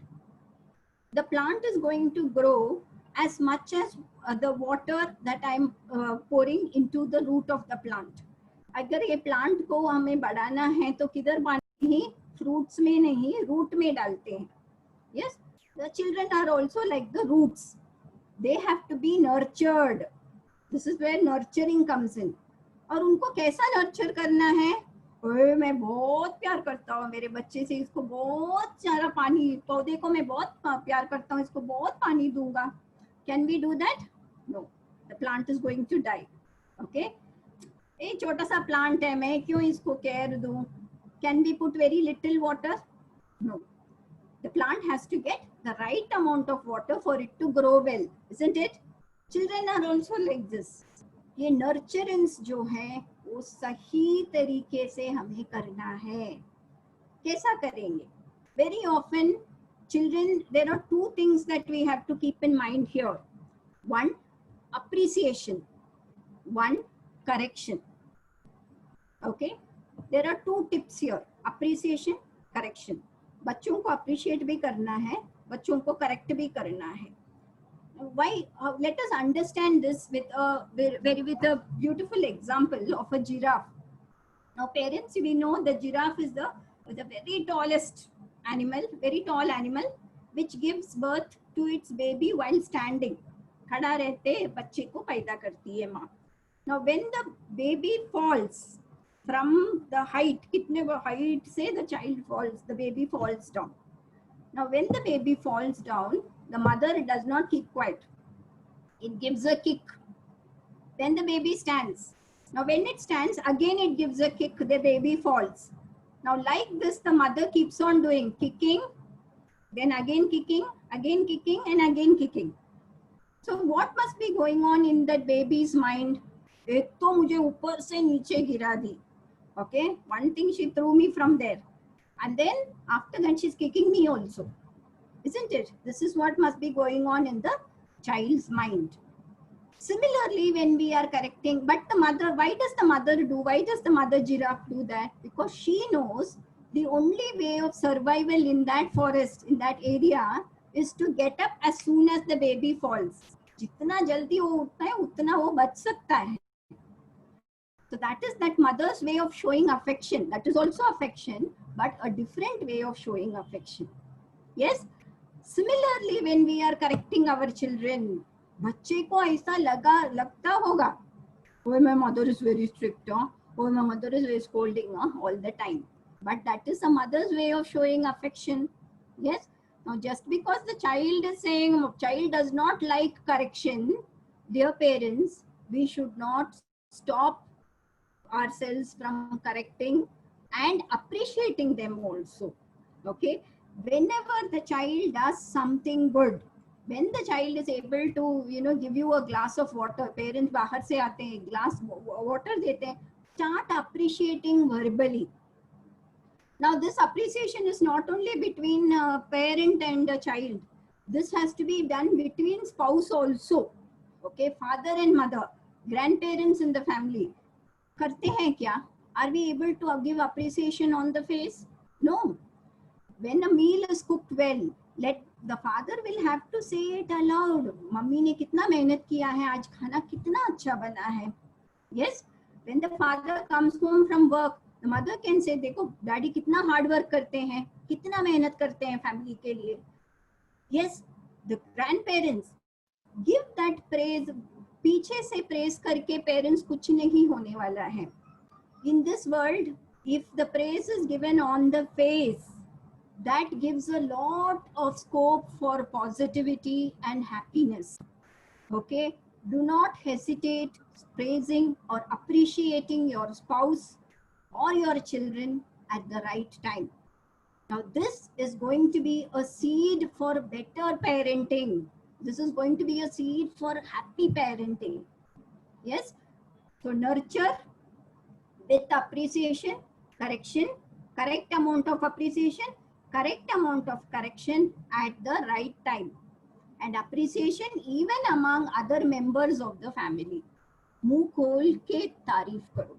The plant is going to grow as much as the water that I'm pouring into the root of the plant. अगर ये plant को हमें बढ़ाना है तो किधर पानी, fruits में नहीं, रूट में डालते हैं. Yes, the children are also like the roots. They have to be nurtured. This is where nurturing comes in. और उनको कैसा nurture करना है? ओए मैं बहुत प्यार करता हूँ मेरे बच्चे से, इसको बहुत सारा पानी, पौधे को मैं बहुत प्यार करता हूँ, इसको बहुत पानी दूंगा. Can we do that? No. The plant is going to die. Okay? ये छोटा सा प्लांट है, मैं क्यों इसको केयर दूं? Can we put very little water? No. The plant has to get the right amount of water for it to grow well, isn't it? Children are also like this. ये nurturance जो है वो सही तरीके से हमें करना है. कैसा करेंगे? Very often children, there are two things that we have to keep in mind here. One, appreciation. One, correction. Okay? There are two tips here. Appreciation, correction. बच्चों को appreciate भी करना है, बच्चों को correct भी करना है. Why? Let us understand this with a beautiful example of a giraffe. Now, parents, we know the giraffe is the very tallest animal, very tall animal, which gives birth to its baby while standing. खड़ा रहते बच्चे को पैदा करती है माँ. Now, when the baby falls from the height, कितने height से the child falls, the baby falls down. Now, when the baby falls down, the mother does not keep quiet. It gives a kick. Then the baby stands. Now, when it stands, again it gives a kick, the baby falls. Now, like this, the mother keeps on doing kicking, then again kicking, and again kicking. So, what must be going on in that baby's mind? एक तो मुझे ऊपर से नीचे गिरा दी. Okay, one thing, she threw me from there. And then after that, she's kicking me also. Isn't it? This is what must be going on in the child's mind. Similarly, when we are correcting, but the mother, why does the mother giraffe do that? Because she knows the only way of survival in that forest, in that area, is to get up as soon as the baby falls. जितना जल्दी वो उठता है उतना वो बच सकता है. So that is that mother's way of showing affection. That is also affection, but a different way of showing affection. Yes? Similarly, when we are correcting our children, बच्चे को ऐसा लगता होगा, oh my mother is very strict, oh my mother is very scolding all the time. But that is a mother's way of showing affection. Yes? Now, just because the child is saying, child does not like correction, dear parents, we should not stop ourselves from correcting and appreciating them also. Okay? Whenever the child does something good, when the child is able to, give you a glass of water, parents बाहर से आते हैं, glass water देते हैं, start appreciating verbally. Now, this appreciation is not only between a parent and a child. This has to be done between spouse also. Okay, father and mother, grandparents in the family. करते हैं क्या? Are we able to give appreciation on the face? No. When a meal is cooked well, the father will have to say it aloud. Mummy ने कितना मेहनत किया है, आज खाना कितना अच्छा बना है. Yes. When the father comes home from work, the mother can say, देखो डैडी कितना हार्ड वर्क करते हैं, कितना मेहनत करते हैं फैमिली के लिए. Yes, the grandparents give that praise. पीछे से praise करके parents कुछ नहीं होने वाला है. In this world, if the praise is given on the face, that gives a lot of scope for positivity and happiness. Okay, do not hesitate praising or appreciating your spouse or your children at the right time. Now, this is going to be a seed for better parenting. This is going to be a seed for happy parenting. Yes, so nurture with appreciation, correction, correct amount of appreciation, correct amount of correction at the right time. and appreciation even among other members of the family. मुंह खोल के तारीफ करो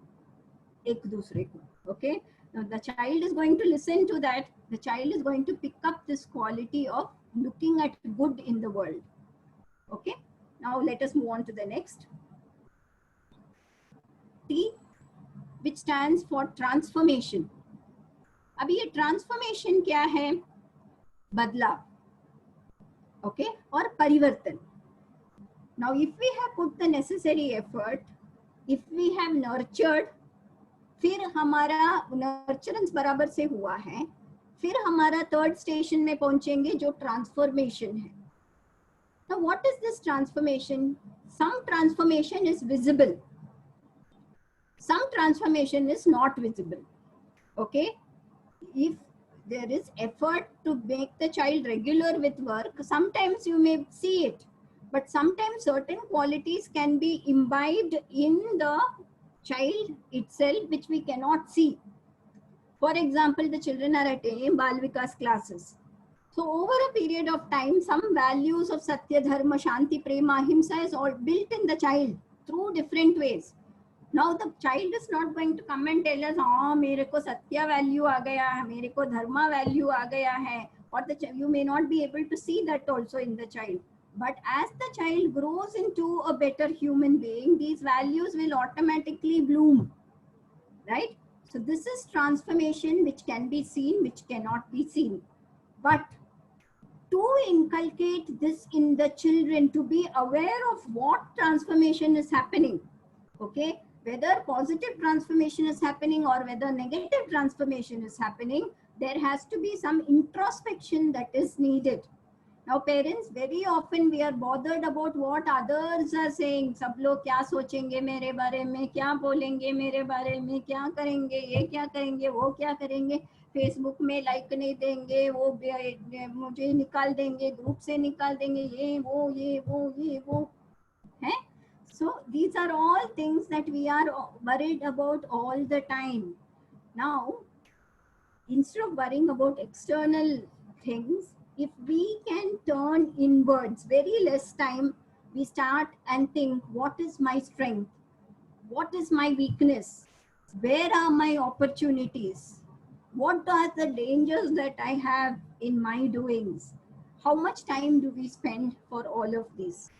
एक दूसरे को. Okay, now the child is going to listen to that. The child is going to pick up this quality of looking at good in the world. Okay, now let us move on to the next. T, which stands for transformation. अभी ये transformation क्या है? बदलाव. Okay, और परिवर्तन. Now if we have put the necessary effort, if we have nurtured, फिर हमारा nurturance बराबर से हुआ है, फिर हमारा थर्ड स्टेशन में पहुंचेंगे जो ट्रांसफॉर्मेशन है. Now what is this transformation? Some transformation is visible, some transformation is not visible. Okay, if there is effort to make the child regular with work, sometimes you may see it, but sometimes certain qualities can be imbibed in the child itself which we cannot see. For example, the children are attending Bal Vikas classes. So over a period of time, some values of Satya, Dharma, Shanti, Prema, Ahimsa is all built in the child through different ways. Now the child is not going to come and tell us, "Oh, मेरे को Satya value आ गया है, मेरे को Dharma value आ गया है," or you may not be able to see that also in the child. But as the child grows into a better human being, these values will automatically bloom, right? So this is transformation which can be seen, which cannot be seen. But to inculcate this in the children, to be aware of what transformation is happening, okay, whether positive transformation is happening or whether negative transformation is happening, there has to be some introspection that is needed. Now parents, very often we are bothered about what others are saying. सब लोग क्या सोचेंगे मेरे बारे में, क्या बोलेंगे मेरे बारे में, क्या करेंगे, ये क्या करेंगे, वो क्या करेंगे, फेसबुक में लाइक नहीं देंगे, वो मुझे निकाल देंगे, ग्रुप से निकाल देंगे, ये वो है. So these are all things that we are worried about all the time. Now, instead of worrying about external things, if we can turn inwards, very less time, we start and think, what is my strength? What is my weakness? Where are my opportunities? What are the dangers that I have in my doings? How much time do we spend for all of these?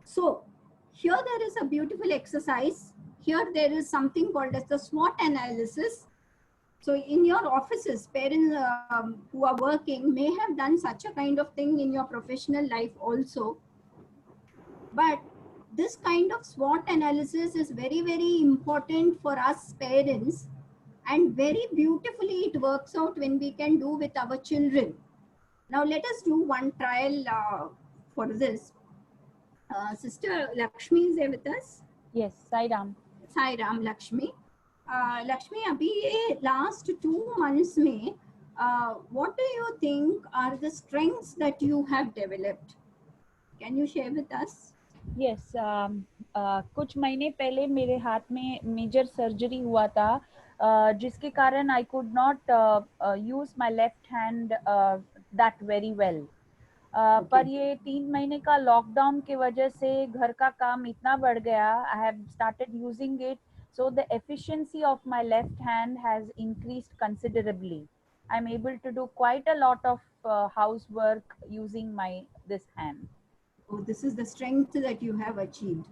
So here there is a beautiful exercise. Here there is something called as the SWOT analysis. So in your offices, parents who are working may have done such a kind of thing in your professional life also. But this kind of SWOT analysis is very, very important for us parents, and very beautifully it works out when we can do with our children. Now let us do one trial for this. Sister Lakshmi is there with us? Yes, Sai Ram. Sai Ram, Lakshmi. Lakshmi, अभी ये last 2 months में, what do you think are the strengths that you have developed? Can you share with us? Yes, कुछ महीने पहले मेरे हाथ में major surgery हुआ था, जिसके कारण I could not use my left hand that very well. पर ये 3 महीने का लॉकडाउन के वजह से घर का काम इतना बढ़ गया, I have started using it, so the efficiency of my left hand has increased considerably. I'm able to do quite a lot of housework using this hand. Oh, this is the strength that you have achieved.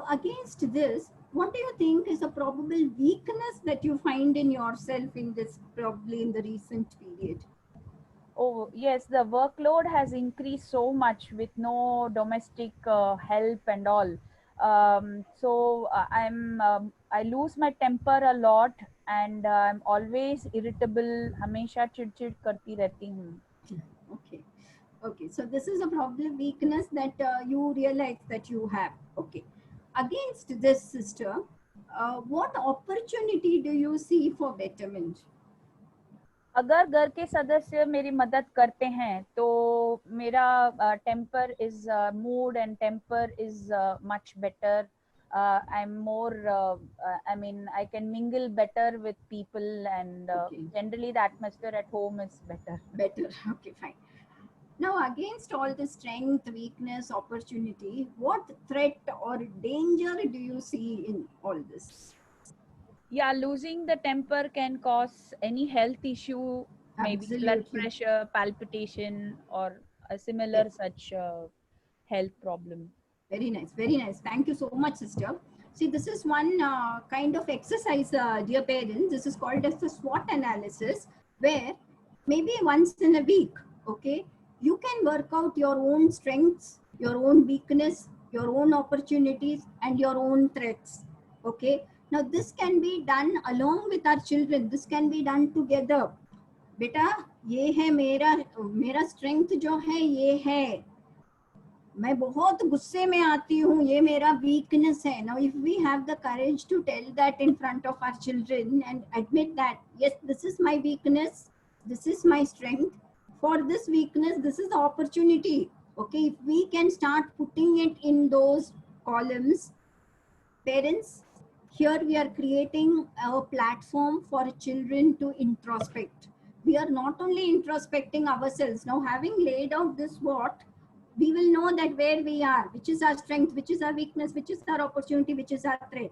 Against this, what do you think is a probable weakness that you find in yourself in this, probably in the recent period? Oh, yes, the workload has increased so much with no domestic help and all. So I lose my temper a lot, and I'm always irritable. हमेशा चिड़चिड़ करती रहती हूँ. Okay, so this is a problem weakness that you realize that you have. Okay, against this, sister, what opportunity do you see for betterment? अगर घर के सदस्य मेरी मदद करते हैं तो मेरा temper is mood and temper is much better. I'm more I mean I can mingle better with people, and generally the atmosphere at home is better. Okay, fine. Now, against all the strength, weakness, opportunity, what threat or danger do you see in all this? Yeah, losing the temper can cause any health issue, maybe blood Absolutely. pressure, palpitation, or a similar Yes. such health problem. Very nice, very nice. Thank you so much, sister. See, this is one kind of exercise, dear parents. This is called as the SWOT analysis, where maybe once in a week, okay, you can work out your own strengths, your own weakness, your own opportunities, and your own threats. Okay. Now, this can be done along with our children. This can be done together. बेटा ये है मेरा मेरा strength जो है ये है, मैं बहुत गुस्से में आती हूँ, ये मेरा वीकनेस है. Now if we have the courage to tell that in front of our children and admit that yes this is my weakness, this is my strength, for this weakness this is the opportunity. Okay, if we can start putting it in those columns, parents, here we are creating a platform for children to introspect. We are not only introspecting ourselves, now having laid out this what, we will know that where we are, which is our strength, which is our weakness, which is our opportunity, which is our threat.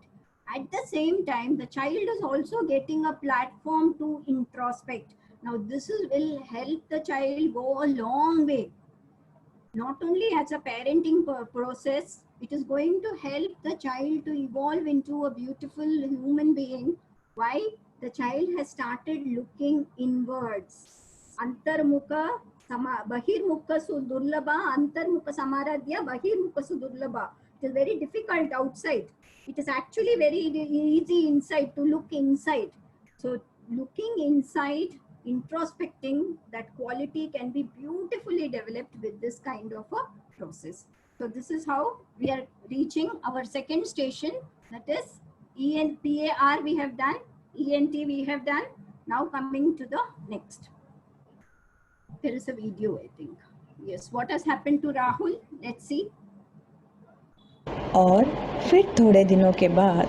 At the same time, the child is also getting a platform to introspect. Now this will help the child go a long way. Not only as a parenting process, it is going to help the child to evolve into a beautiful human being. Why? The child has started looking inwards. Antarmukha bahirmukha sudurlabha, antarmukha samaradhya bahirmukha sudurlabha. It is very difficult outside. It is actually very easy inside to look inside. So looking inside, introspecting, that quality can be beautifully developed with this kind of a process. So this is how we are reaching our second station, that is ENPAR we have done, ENT we have done. Now coming to the next. There is a video, I think. Yes, what has happened to Rahul? Let's see. और फिर थोड़े दिनों के बाद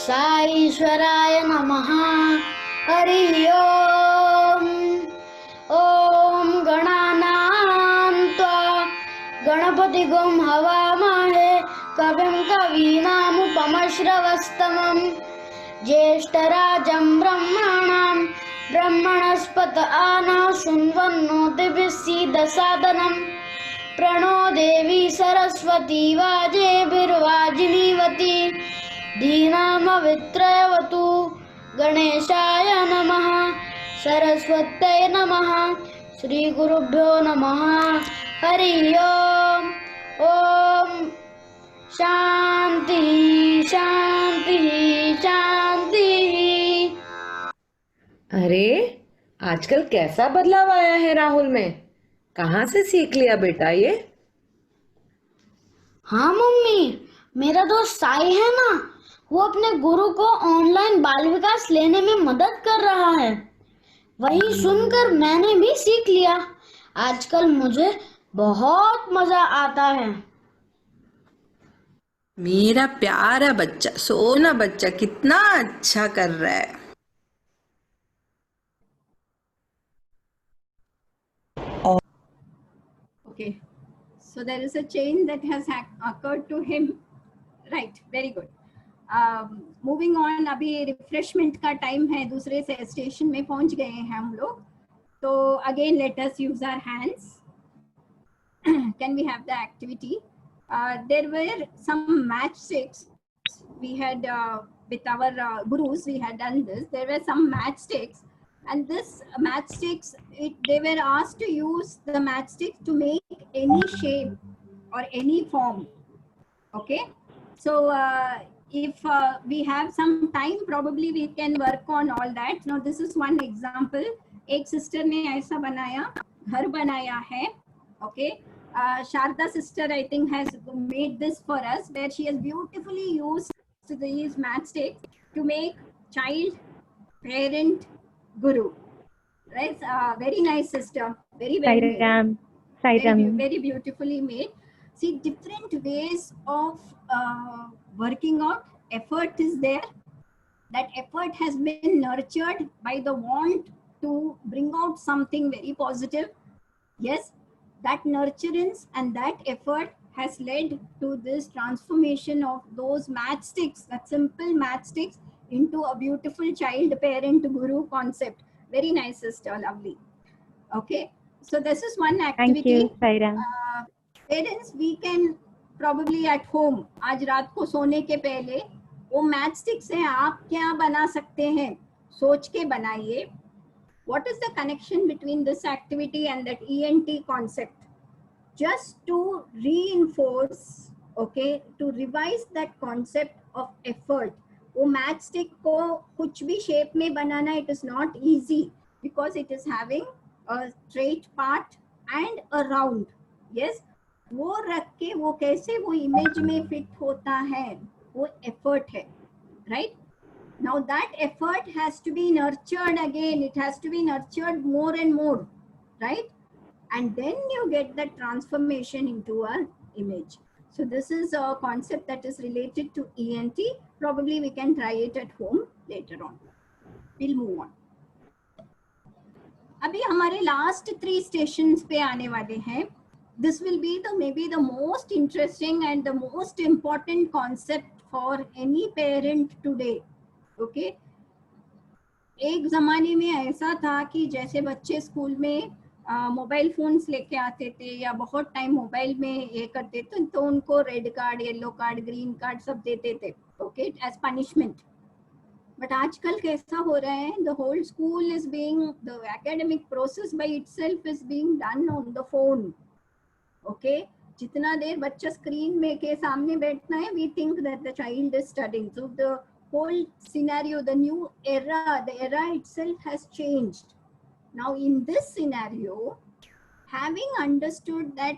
साईश्वराय नमः. हरि ओम. ओम गणानां त्वा गणपतिगुं हवामहे कविं कवीनामुपमश्रवस्तमं ज्येष्ठराजं ब्रह्मणां ब्रह्मणस्पत आनः शृण्वन्नोतिभिः सीदसादनं प्रणो देवी सरस्वती वाजेभिर्वाजिनीवती धीनामवित्रयवतु. गणेशाय नमः. सरस्वत्यै नमः. श्री गुरुभ्यो नमः. हरि ओम. ओम शांति शांति शांति. अरे आजकल कैसा बदलाव आया है राहुल में? कहाँ से सीख लिया बेटा ये? हाँ मम्मी, मेरा दोस्त साई है ना, वो अपने गुरु को ऑनलाइन बाल विकास लेने में मदद कर रहा है. वही सुनकर मैंने भी सीख लिया. आजकल मुझे बहुत मजा आता है. मेरा प्यारा बच्चा, सोना बच्चा कितना अच्छा कर रहा है. Okay, so there is a change that has occurred to him. Right, very good. Moving on, अभी रिफ्रेशमेंट का टाइम है, दूसरे से स्टेशन में पहुंच गए हैं हम लोग. तो again let us use our hands. Can we have the activity? There were some matchsticks we had with our gurus. We had done this. There were some matchsticks, and this matchsticks, they were asked to use the matchsticks to make any shape or any form. Okay, so if we have some time, probably we can work on all that. Now this is one example. एक sister ने ऐसा बनाया, घर बनाया है. Okay, Sharda sister I think has made this for us, where she has beautifully used these matchsticks to make child, parent, guru. Right? Very nice sister. Very Sairam. Sairam. very beautifully made. See, different ways of working out. Effort is there. that effort has been nurtured by the want to bring out something very positive. Yes, that nurturance and that effort has led to this transformation of those matchsticks, that simple matchsticks, into a beautiful child parent guru concept. Very nice, sister, lovely. Okay, so this is one Thank activity. you, Sairam. Parents, we can probably at home, आज रात को सोने के पहले वो matchstick से आप क्या बना सकते हैं, सोच के बनाइए. What is the connection between this activity and that ENT concept? Just to reinforce, okay, to revise that concept of effort. वो मैचस्टिक को कुछ भी शेप में बनाना, it is not easy because it is having a straight part and a round. Yes, वो रख के वो कैसे वो इमेज में फिट होता है, वो एफर्ट है, right? Now that effort has to be nurtured again, it has to be nurtured more and more, right? And then you get that transformation into an image. So this is a concept that is related to ENT. Probably we can try it at home later on. We'll move on. अभी हमारे last 3 stations पे आने वाले हैं. This will be maybe the most interesting and the most important concept for any parent today. Okay? एक जमाने में ऐसा था कि जैसे बच्चे स्कूल में मोबाइल फोन्स लेके आते थे या बहुत टाइम मोबाइल में ये करते थे तो उनको red card, yellow card, green card सब देते थे, ओके, एज पनिशमेंट. बट आजकल कैसा हो रहा है, the whole school is being, the academic process by itself is being done on the phone. Okay, जितना देर बच्चा स्क्रीन में के सामने बैठना है, we think that the child is studying. So the whole scenario, the new era, the era itself has changed. Now in this scenario, having understood that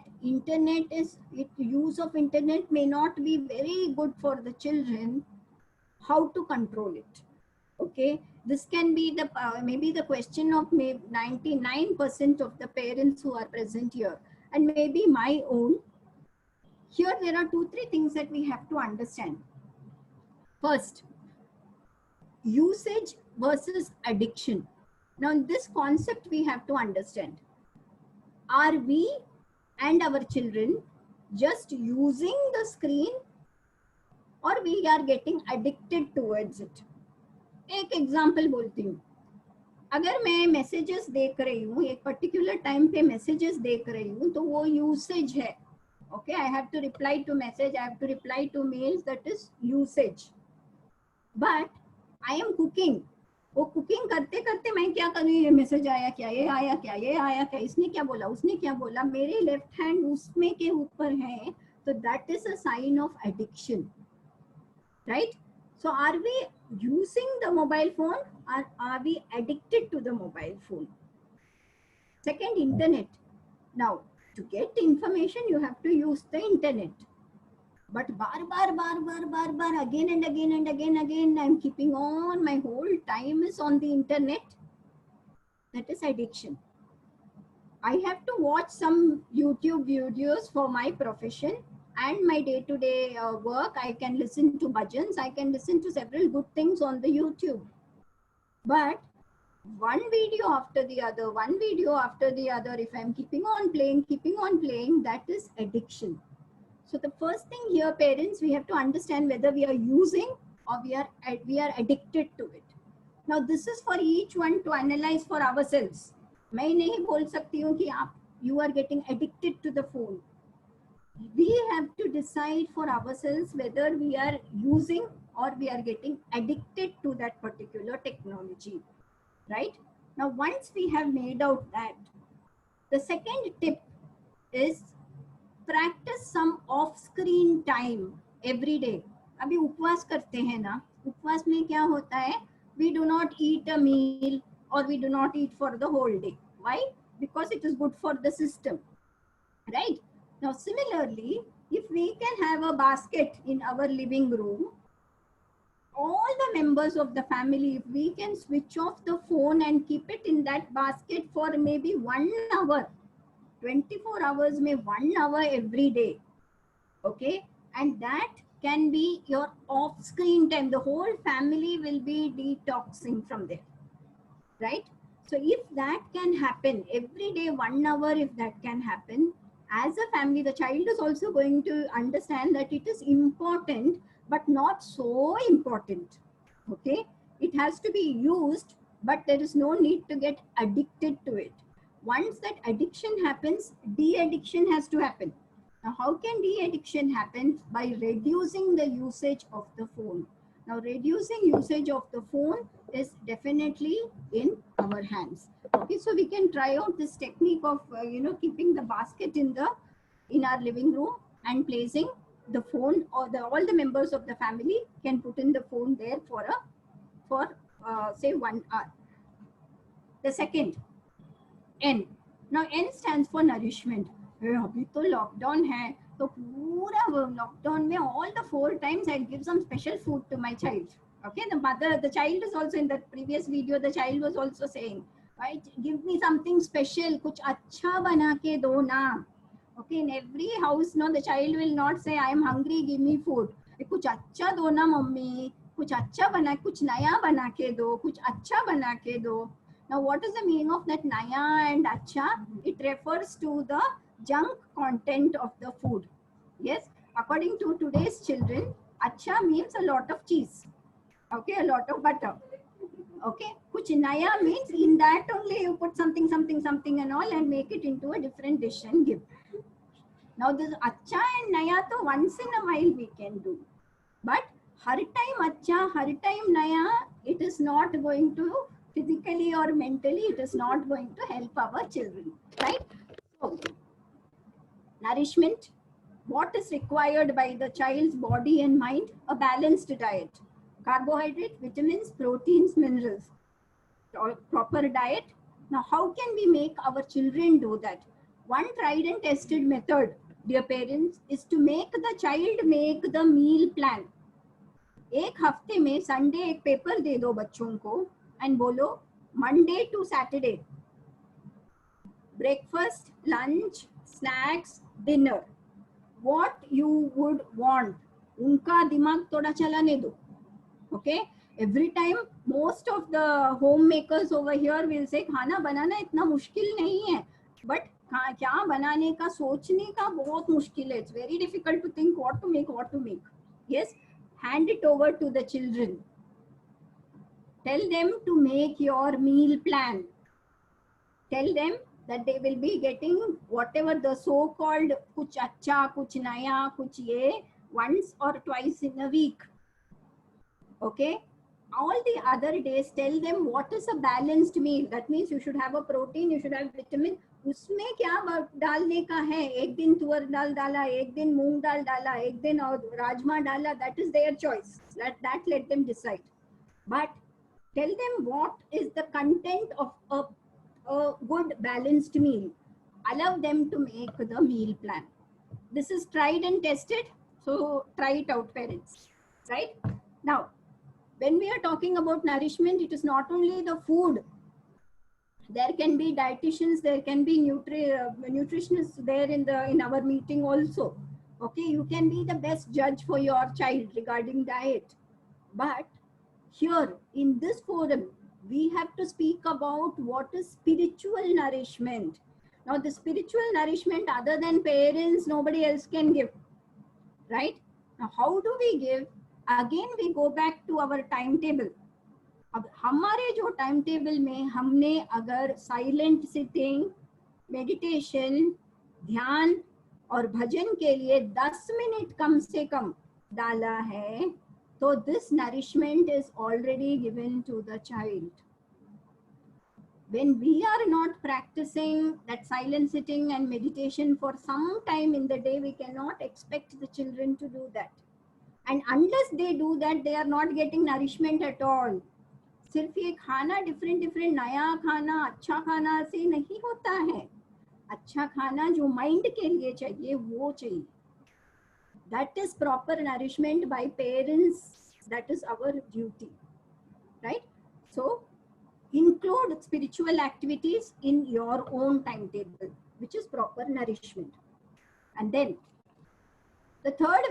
use of internet may not be very good for the children, how to control it? Okay, this can be the maybe the question of maybe 99% of the parents who are present here, and maybe my own. Here there are 2-3 things that we have to understand. First, usage versus addiction. Now in this concept we have to understand, are we and our children just using the screen or we are getting addicted towards it? एक example बोलती हूँ, अगर मैं messages देख रही हूँ, एक particular time पे मैसेजेस देख रही हूँ, तो वो यूसेज है. Okay, I have to reply to message, I have to reply to mails, that is usage. But I am cooking, वो कुकिंग करते करते मैं क्या करूँ, ये मैसेज आया क्या, ये आया क्या, ये आया क्या, इसने क्या बोला, उसने क्या बोला, मेरे लेफ्ट हैंड उसमें के ऊपर है, तो that is a sign of addiction, right? So are we using the mobile phone or are we addicted to the mobile phone? Second, internet. Now, to get information, you have to use the internet. But bar, again and again, I'm keeping on, my whole time is on the internet. That is addiction. I have to watch some YouTube videos for my profession. And my day-to-day work, I can listen to bhajans, I can listen to several good things on the YouTube. But one video after the other, if I'm keeping on playing, that is addiction. So the first thing here, parents, we have to understand whether we are using or we are addicted to it. Now this is for each one to analyze for ourselves. मैं नहीं बोल सकती हूँ कि you are getting addicted to the phone. We have to decide for ourselves whether we are using or we are getting addicted to that particular technology, right? Now, once we have made out that, the second tip is practice some off-screen time every day. अभी उपवास करते हैं ना, उपवास में क्या होता है? We do not eat a meal or we do not eat for the whole day. Why? Because it is good for the system, right? Now, similarly, if we can have a basket in our living room, all the members of the family, if we can switch off the phone and keep it in that basket for maybe 1 hour, 24 hours, may 1 hour every day, okay? And that can be your off-screen time. The whole family will be detoxing from there, right? So if that can happen every day, 1 hour, if that can happen, as a family, the child is also going to understand that it is important, but not so important. Okay, it has to be used, but there is no need to get addicted to it. Once that addiction happens, de-addiction has to happen. Now, how can de-addiction happen? By reducing the usage of the phone. Now, reducing usage of the phone is definitely in our hands. Okay, so we can try out this technique of keeping the basket in our living room and placing the phone, or all the members of the family can put in the phone there for say 1 hour. The second, N. Now N stands for nourishment. अभी तो lockdown है तो पूरा lockdown में all the 4 times I give some special food to my child. Okay, the child is also in the previous video. The child was also saying, right, give me something special, कुछ अच्छा बना के दो ना. Okay, in every house, no, the child will not say, I am hungry, give me food. कुछ अच्छा दो ना मम्मी, कुछ अच्छा बना, कुछ नया बना के दो, कुछ अच्छा बना के दो. Now, what is the meaning of that naya and acha? It refers to the junk content of the food. Yes, according to today's children, acha means a lot of cheese. Okay, a lot of butter. Okay, kuch naya means in that only you put something and all and make it into a different dish and give. Now, this acha and naya to once in a while we can do. But har time acha, har time naya, it is not going to physically or mentally, it is not going to help our children, right? So, nourishment, what is required by the child's body and mind? A balanced diet. Carbohydrate, vitamins, proteins, minerals. Proper diet. Now, how can we make our children do that? One tried and tested method, dear parents, is to make the child make the meal plan. एक हफ्ते में Sunday एक paper दे दो बच्चों को and बोलो Monday to Saturday, breakfast, lunch, snacks, dinner, what you would want, उनका दिमाग थोड़ा चलाने दो. Okay, every time most of the homemakers over here will say खाना बनाना इतना मुश्किल नहीं है, but क्या बनाने का सोचने का बहुत मुश्किल है. It's very difficult to think what to make. Yes, hand it over to the children. Tell them to make your meal plan. Tell them that they will be getting whatever the so-called kuch acha, kuch naya, kuch ye once or twice in a week. Okay? All the other days, tell them what is a balanced meal. That means you should have a protein, you should have vitamin. उसमें क्या डालने का है? एक दिन तुअर दाल डाला, एक दिन मूंग दाल डाला, एक दिन राजमा डाला. That is their choice. That let them decide. But tell them what is the content of a good balanced meal. Allow them to make the meal plan. This is tried and tested, so try it out, parents. Right? Now, when we are talking about nourishment, it is not only the food. There can be dietitians, there can be nutritionists there in our meeting also. Okay, you can be the best judge for your child regarding diet. But here in this forum, we have to speak about what is spiritual nourishment. Now, the spiritual nourishment other than parents, nobody else can give. Right? Now, how do we give? Again, we go back to our timetable. अब हमारे जो time table में हमने अगर silent sitting, meditation, ध्यान और भजन के लिए 10 मिनट कम से कम डाला है, तो this nourishment is already given to the child. When we are not practicing that silent sitting and meditation for some time in the day, we cannot expect the children to do that. And unless they do that, they are not getting nourishment at all. सिर्फ ये खाना different नया खाना, अच्छा खाना से नहीं होता है. अच्छा खाना जो माइंड के लिए चाहिए वो चाहिए. That is proper nourishment by parents. That is our duty, right? So include spiritual activities in your own timetable, which is proper nourishment. And then The third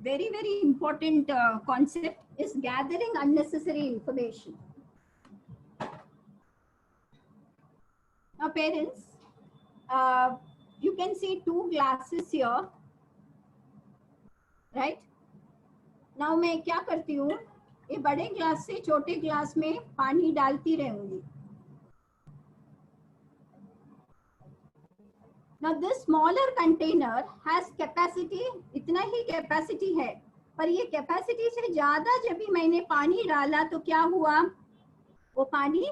very important concept is gathering unnecessary information. Now parents, you can see two glasses here, right? Now मैं क्या करती हूँ, ये बड़े glass से छोटे glass में पानी डालती रहूंगी. Now this smaller container has capacity, इतना ही capacity है, पर ये capacity से ज्यादा जब भी मैंने पानी डाला तो क्या हुआ, वो पानी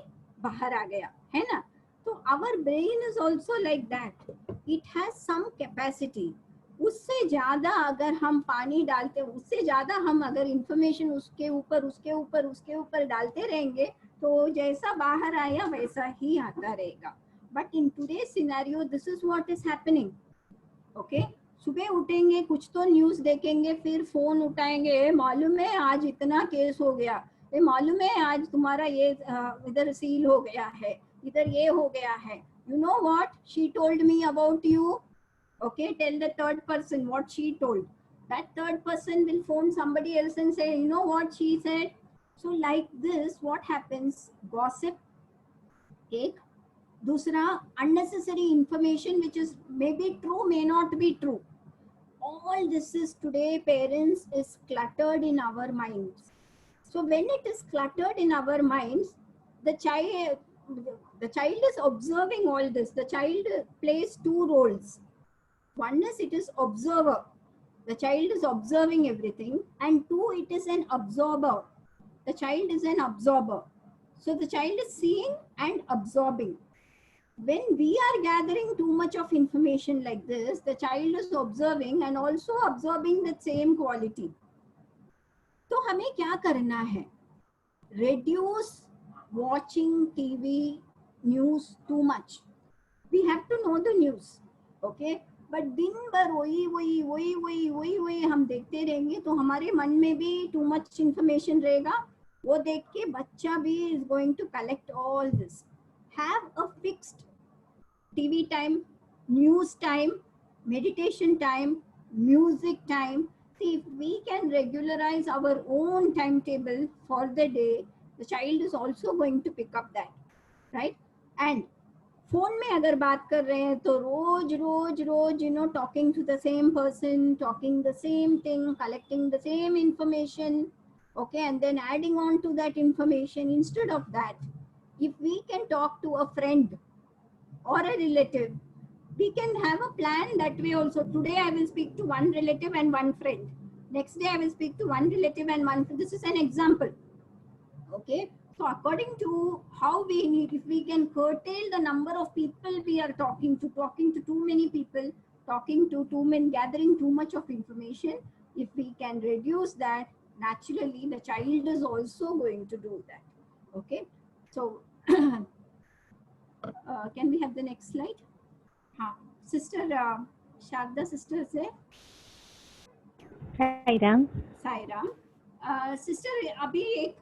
बाहर आ गया, है ना? तो our brain is also like that. It has some capacity. उससे ज्यादा अगर हम पानी डालते, उससे ज्यादा हम अगर इंफॉर्मेशन उसके ऊपर डालते रहेंगे तो जैसा बाहर आया वैसा ही आता रहेगा. But in today's scenario, this is what is happening. Okay? सुबह उठेंगे, कुछ तो न्यूज़ देखेंगे, फिर फोन उठाएंगे, मालूम है आज इतना केस हो गया, ये मालूम है आज तुम्हारा ये इधर सील हो गया है, इधर ये हो गया है. You know what she told me about you? Okay, tell the third person what she told. That third person will phone somebody else and say, you know what she said. So like this, what happens? Gossip. एक दूसरा, unnecessary information which is maybe true, may not be true. All this is today, parents, is cluttered in our minds. So when it is cluttered in our minds, the child is observing all this. The child plays two roles. One is it is observer. The child is observing everything. And two, it is an absorber. The child is an absorber. So the child is seeing and absorbing. When we are gathering too much of information like this, the child is observing and also absorbing the same quality. तो हमें क्या करना है? Reduce watching TV news too much. We have to know the news, okay? But दिन भर वही हम देखते रहेंगे तो हमारे मन में भी too much information रहेगा. वो देख के बच्चा भी is going to collect all this. Have a fixed TV time, news time, meditation time, music time. See, if we can regularize our own timetable for the day, the child is also going to pick up that, right? And phone में अगर बात कर रहे हैं तो रोज you know, talking to the same person, talking the same thing, collecting the same information, okay, and then adding on to that information. Instead of that, if we can talk to a friend or a relative, we can have a plan that way also. Today I will speak to one relative and one friend. Next day I will speak to one relative and one friend. This is an example. Okay. So according to how we need, if we can curtail the number of people we are talking to too many people, talking to too many, gathering too much of information, if we can reduce that, naturally the child is also going to do that. Okay. So can we have the next slide? Sister Sharda sister say. Sairam. Sairam. Sister अभी एक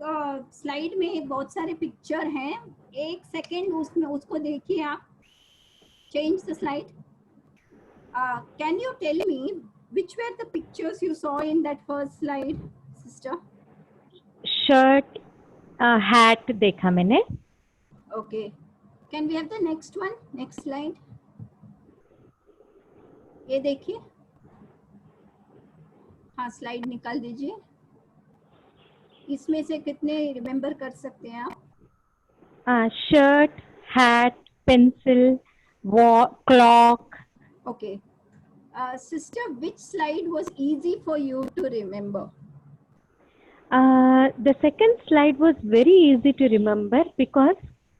slide में बहुत सारे picture हैं, एक second उसमें उसको देखिए आप. Change the slide. Can you tell me which were the pictures you saw in that first slide, sister? Shirt, hat देखा मैंने. Okay. Can we have the next one? Next slide. ये देखिए. हाँ, स्लाइड निकाल दीजिए. इसमें से कितने रिमेम्बर कर सकते हैं आप? Shirt, hat, pencil, clock. Okay. Sister, which slide was easy for you to remember? The second slide was very easy to remember because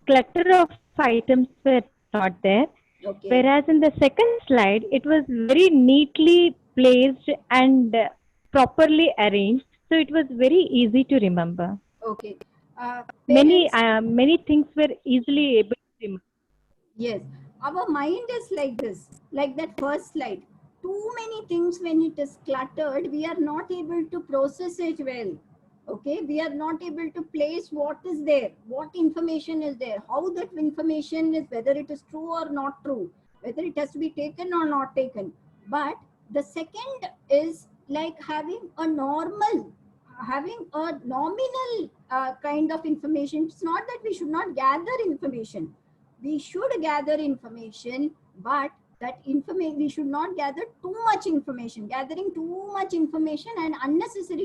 clutter of items were not there. Okay. Whereas in the second slide, it was very neatly placed and properly arranged. So it was very easy to remember. Okay. Many things were easily able to remember. Yes. Our mind is like this, like that first slide. Too many things when it is cluttered, we are not able to process it well. Okay, we are not able to place what is there, what information is there, how that information is, whether it is true or not true, whether it has to be taken or not taken. But the second is like having a nominal kind of information. It's not that we should not gather information. We should gather information, but that information, we should not gather too much information. Gathering too much information and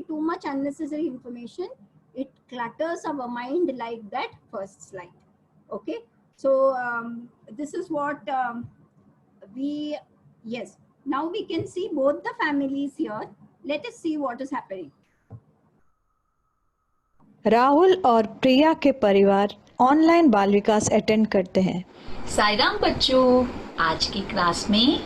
too much unnecessary information, it clutters our mind, like that first slide. Okay, so this is what yes, now we can see both the families here. Let us see what is happening. Rahul और प्रिया के परिवार online बाल विकास attend करते हैं। साईराम बच्चों, आज की class में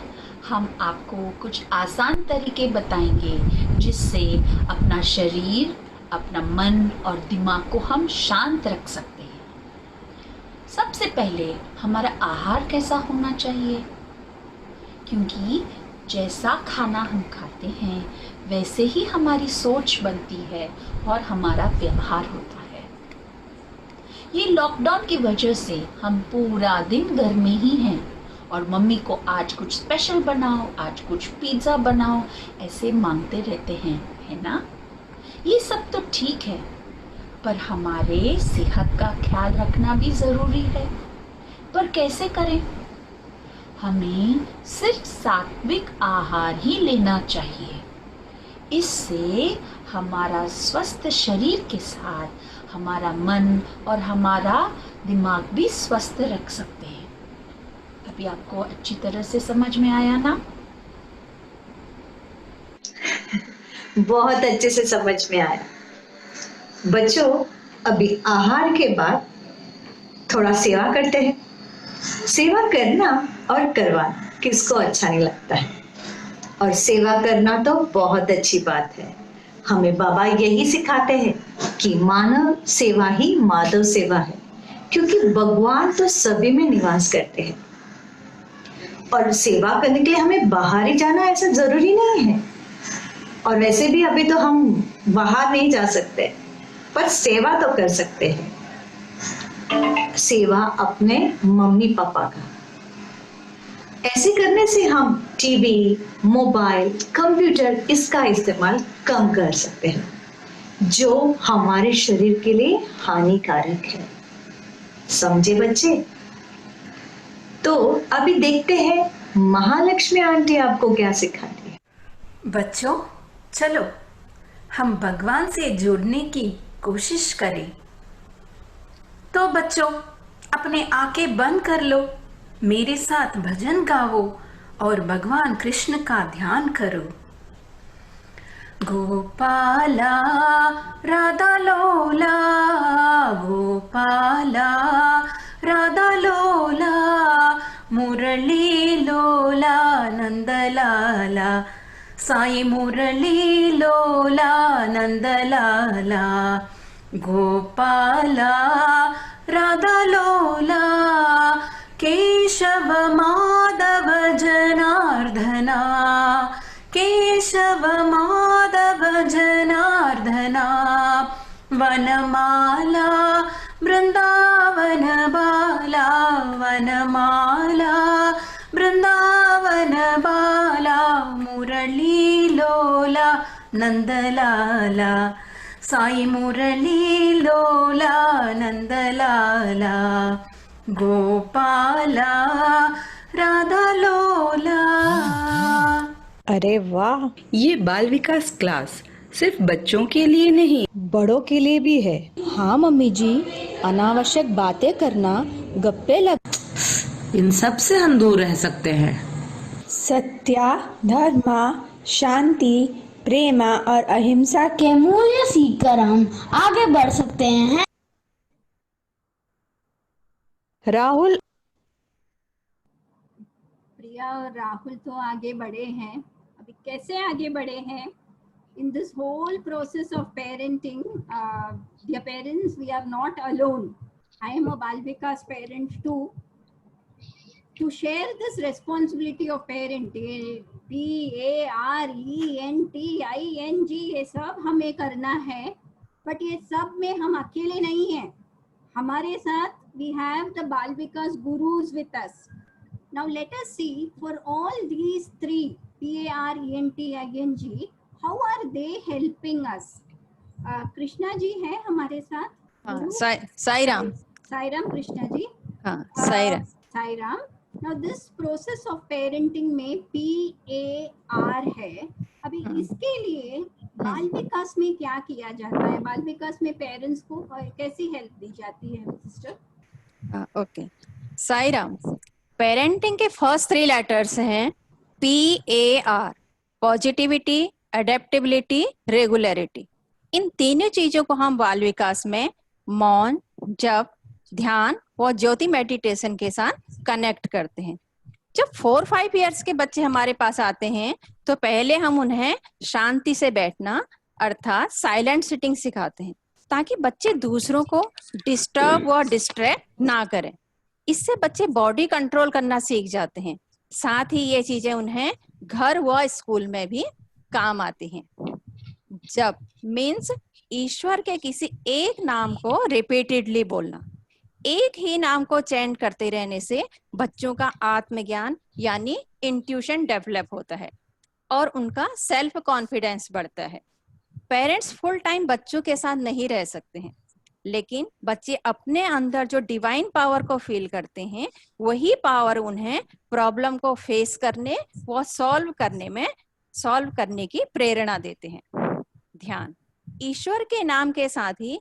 हम आपको कुछ आसान तरीके बताएंगे जिससे अपना शरीर, अपना मन और दिमाग को हम शांत रख सकते हैं। सबसे पहले हमारा आहार कैसा होना चाहिए, क्योंकि जैसा खाना हम खाते हैं वैसे ही हमारी सोच बनती है और हमारा व्यवहार होता है। ये लॉकडाउन की वजह से हम पूरा दिन घर में ही हैं और मम्मी को आज कुछ स्पेशल बनाओ, आज कुछ पिज्ज़ा बनाओ, ऐसे मांगते रहते हैं, है ना? ये सब तो ठीक है, पर हमारे सेहत का ख्याल रखना भी ज़रूरी है। पर कैसे करें? हमें सिर्फ सात्विक आहार ही लेना चाहिए। इससे हमारा स्वस्थ शरीर के साथ हमारा मन और हमारा दिमाग भी स्वस्थ रख सकते हैं। अभी आपको अच्छी तरह से समझ में आया ना? बहुत अच्छे से समझ में आया। बच्चों, अभी आहार के बाद थोड़ा सेवा करते हैं। सेवा करना और करवाना किसको अच्छा नहीं लगता है, और सेवा करना तो बहुत अच्छी बात है। हमें बाबा यही सिखाते हैं कि मानव सेवा ही माधव सेवा है, क्योंकि भगवान तो सभी में निवास करते हैं और सेवा करने के लिए हमें बाहर ही जाना ऐसा जरूरी नहीं है। और वैसे भी अभी तो हम बाहर नहीं जा सकते, पर सेवा तो कर सकते हैं। सेवा अपने मम्मी पापा का। ऐसे करने से हम टीवी, मोबाइल, कंप्यूटर इसका इस्तेमाल कम कर सकते हैं, जो हमारे शरीर के लिए हानिकारक है। समझे बच्चे? तो अभी देखते हैं महालक्ष्मी आंटी आपको क्या सिखाती है। बच्चों, चलो हम भगवान से जुड़ने की कोशिश करें। तो बच्चों, अपने आंखें बंद कर लो, मेरे साथ भजन गाओ और भगवान कृष्ण का ध्यान करो। गोपाला राधा लोला, गोपाला राधा लोला, मुरली लोला नंदलाला, साई मुरली लोला नंदलाला। गोपाला राधा लोला, केशव माधव जनार्दना, केशव माधव जनार्दना। वनमाला वृंदावन बाला, वनमाला वृंदावन बाला, मुरली लोला नंदलाला, साई मुरली लोला नंदलाला। गोपाला राधा लोला। अरे वाह! ये बाल विकास क्लास सिर्फ बच्चों के लिए नहीं, बड़ों के लिए भी है। हाँ मम्मी जी, अनावश्यक बातें करना, गप्पे लग, इन सब से हम दूर रह सकते हैं। सत्य, धर्म, शांति, प्रेम और अहिंसा के मूल्य सीखकर हम आगे बढ़ सकते हैं। राहुल, प्रिया और राहुल तो आगे बढ़े हैं। अभी कैसे आगे बढ़े हैं? In this whole process of parenting, dear parents, we are not alone. I am a Bal Vikas parent too. To share this responsibility of parenting, PARENTING, ये सब हमें करना है, बट ये सब में हम अकेले नहीं हैं। हमारे साथ we have the Bal Vikas gurus with us. Now let us see, for all these three, PARENTING, how are they helping us? Krishna ji है हमारे साथ. हाँ, साई राम. कृष्णा जी. हाँ, Sai Ram. Now this process of parenting में PAR है. अभी इसके लिए बाल विकास में क्या किया जाता है? बाल विकास में पेरेंट्स को कैसी हेल्प दी जाती है sister? Okay, Sai Ram. Parenting के फर्स्ट 3 लेटर्स हैं PAR, पॉजिटिविटी, एडेप्टेबिलिटी, रेगुलरिटी. इन तीनों चीजों को हम बाल विकास में मौन, जप, ध्यान और ज्योति मेडिटेशन के साथ कनेक्ट करते हैं. जब 4-5 इयर्स के बच्चे हमारे पास आते हैं तो पहले हम उन्हें शांति से बैठना अर्थात साइलेंट सिटिंग सिखाते हैं ताकि बच्चे दूसरों को डिस्टर्ब व डिस्ट्रैक्ट ना करें. इससे बच्चे बॉडी कंट्रोल करना सीख जाते हैं. साथ ही ये चीजें उन्हें घर व स्कूल में भी काम आती हैं. जप मीन्स ईश्वर के किसी एक नाम को रिपीटेडली बोलना. एक ही नाम को चैंट करते रहने से बच्चों का आत्मज्ञान यानी इंट्यूशन डेवलप होता है और उनका सेल्फ कॉन्फिडेंस बढ़ता है. पेरेंट्स फुल टाइम बच्चों के साथ नहीं रह सकते हैं, लेकिन बच्चे अपने अंदर जो डिवाइन पावर को फील करते हैं वही पावर उन्हें प्रॉब्लम को फेस करने व सॉल्व करने की प्रेरणा देते हैं. ध्यान ईश्वर के नाम के साथ ही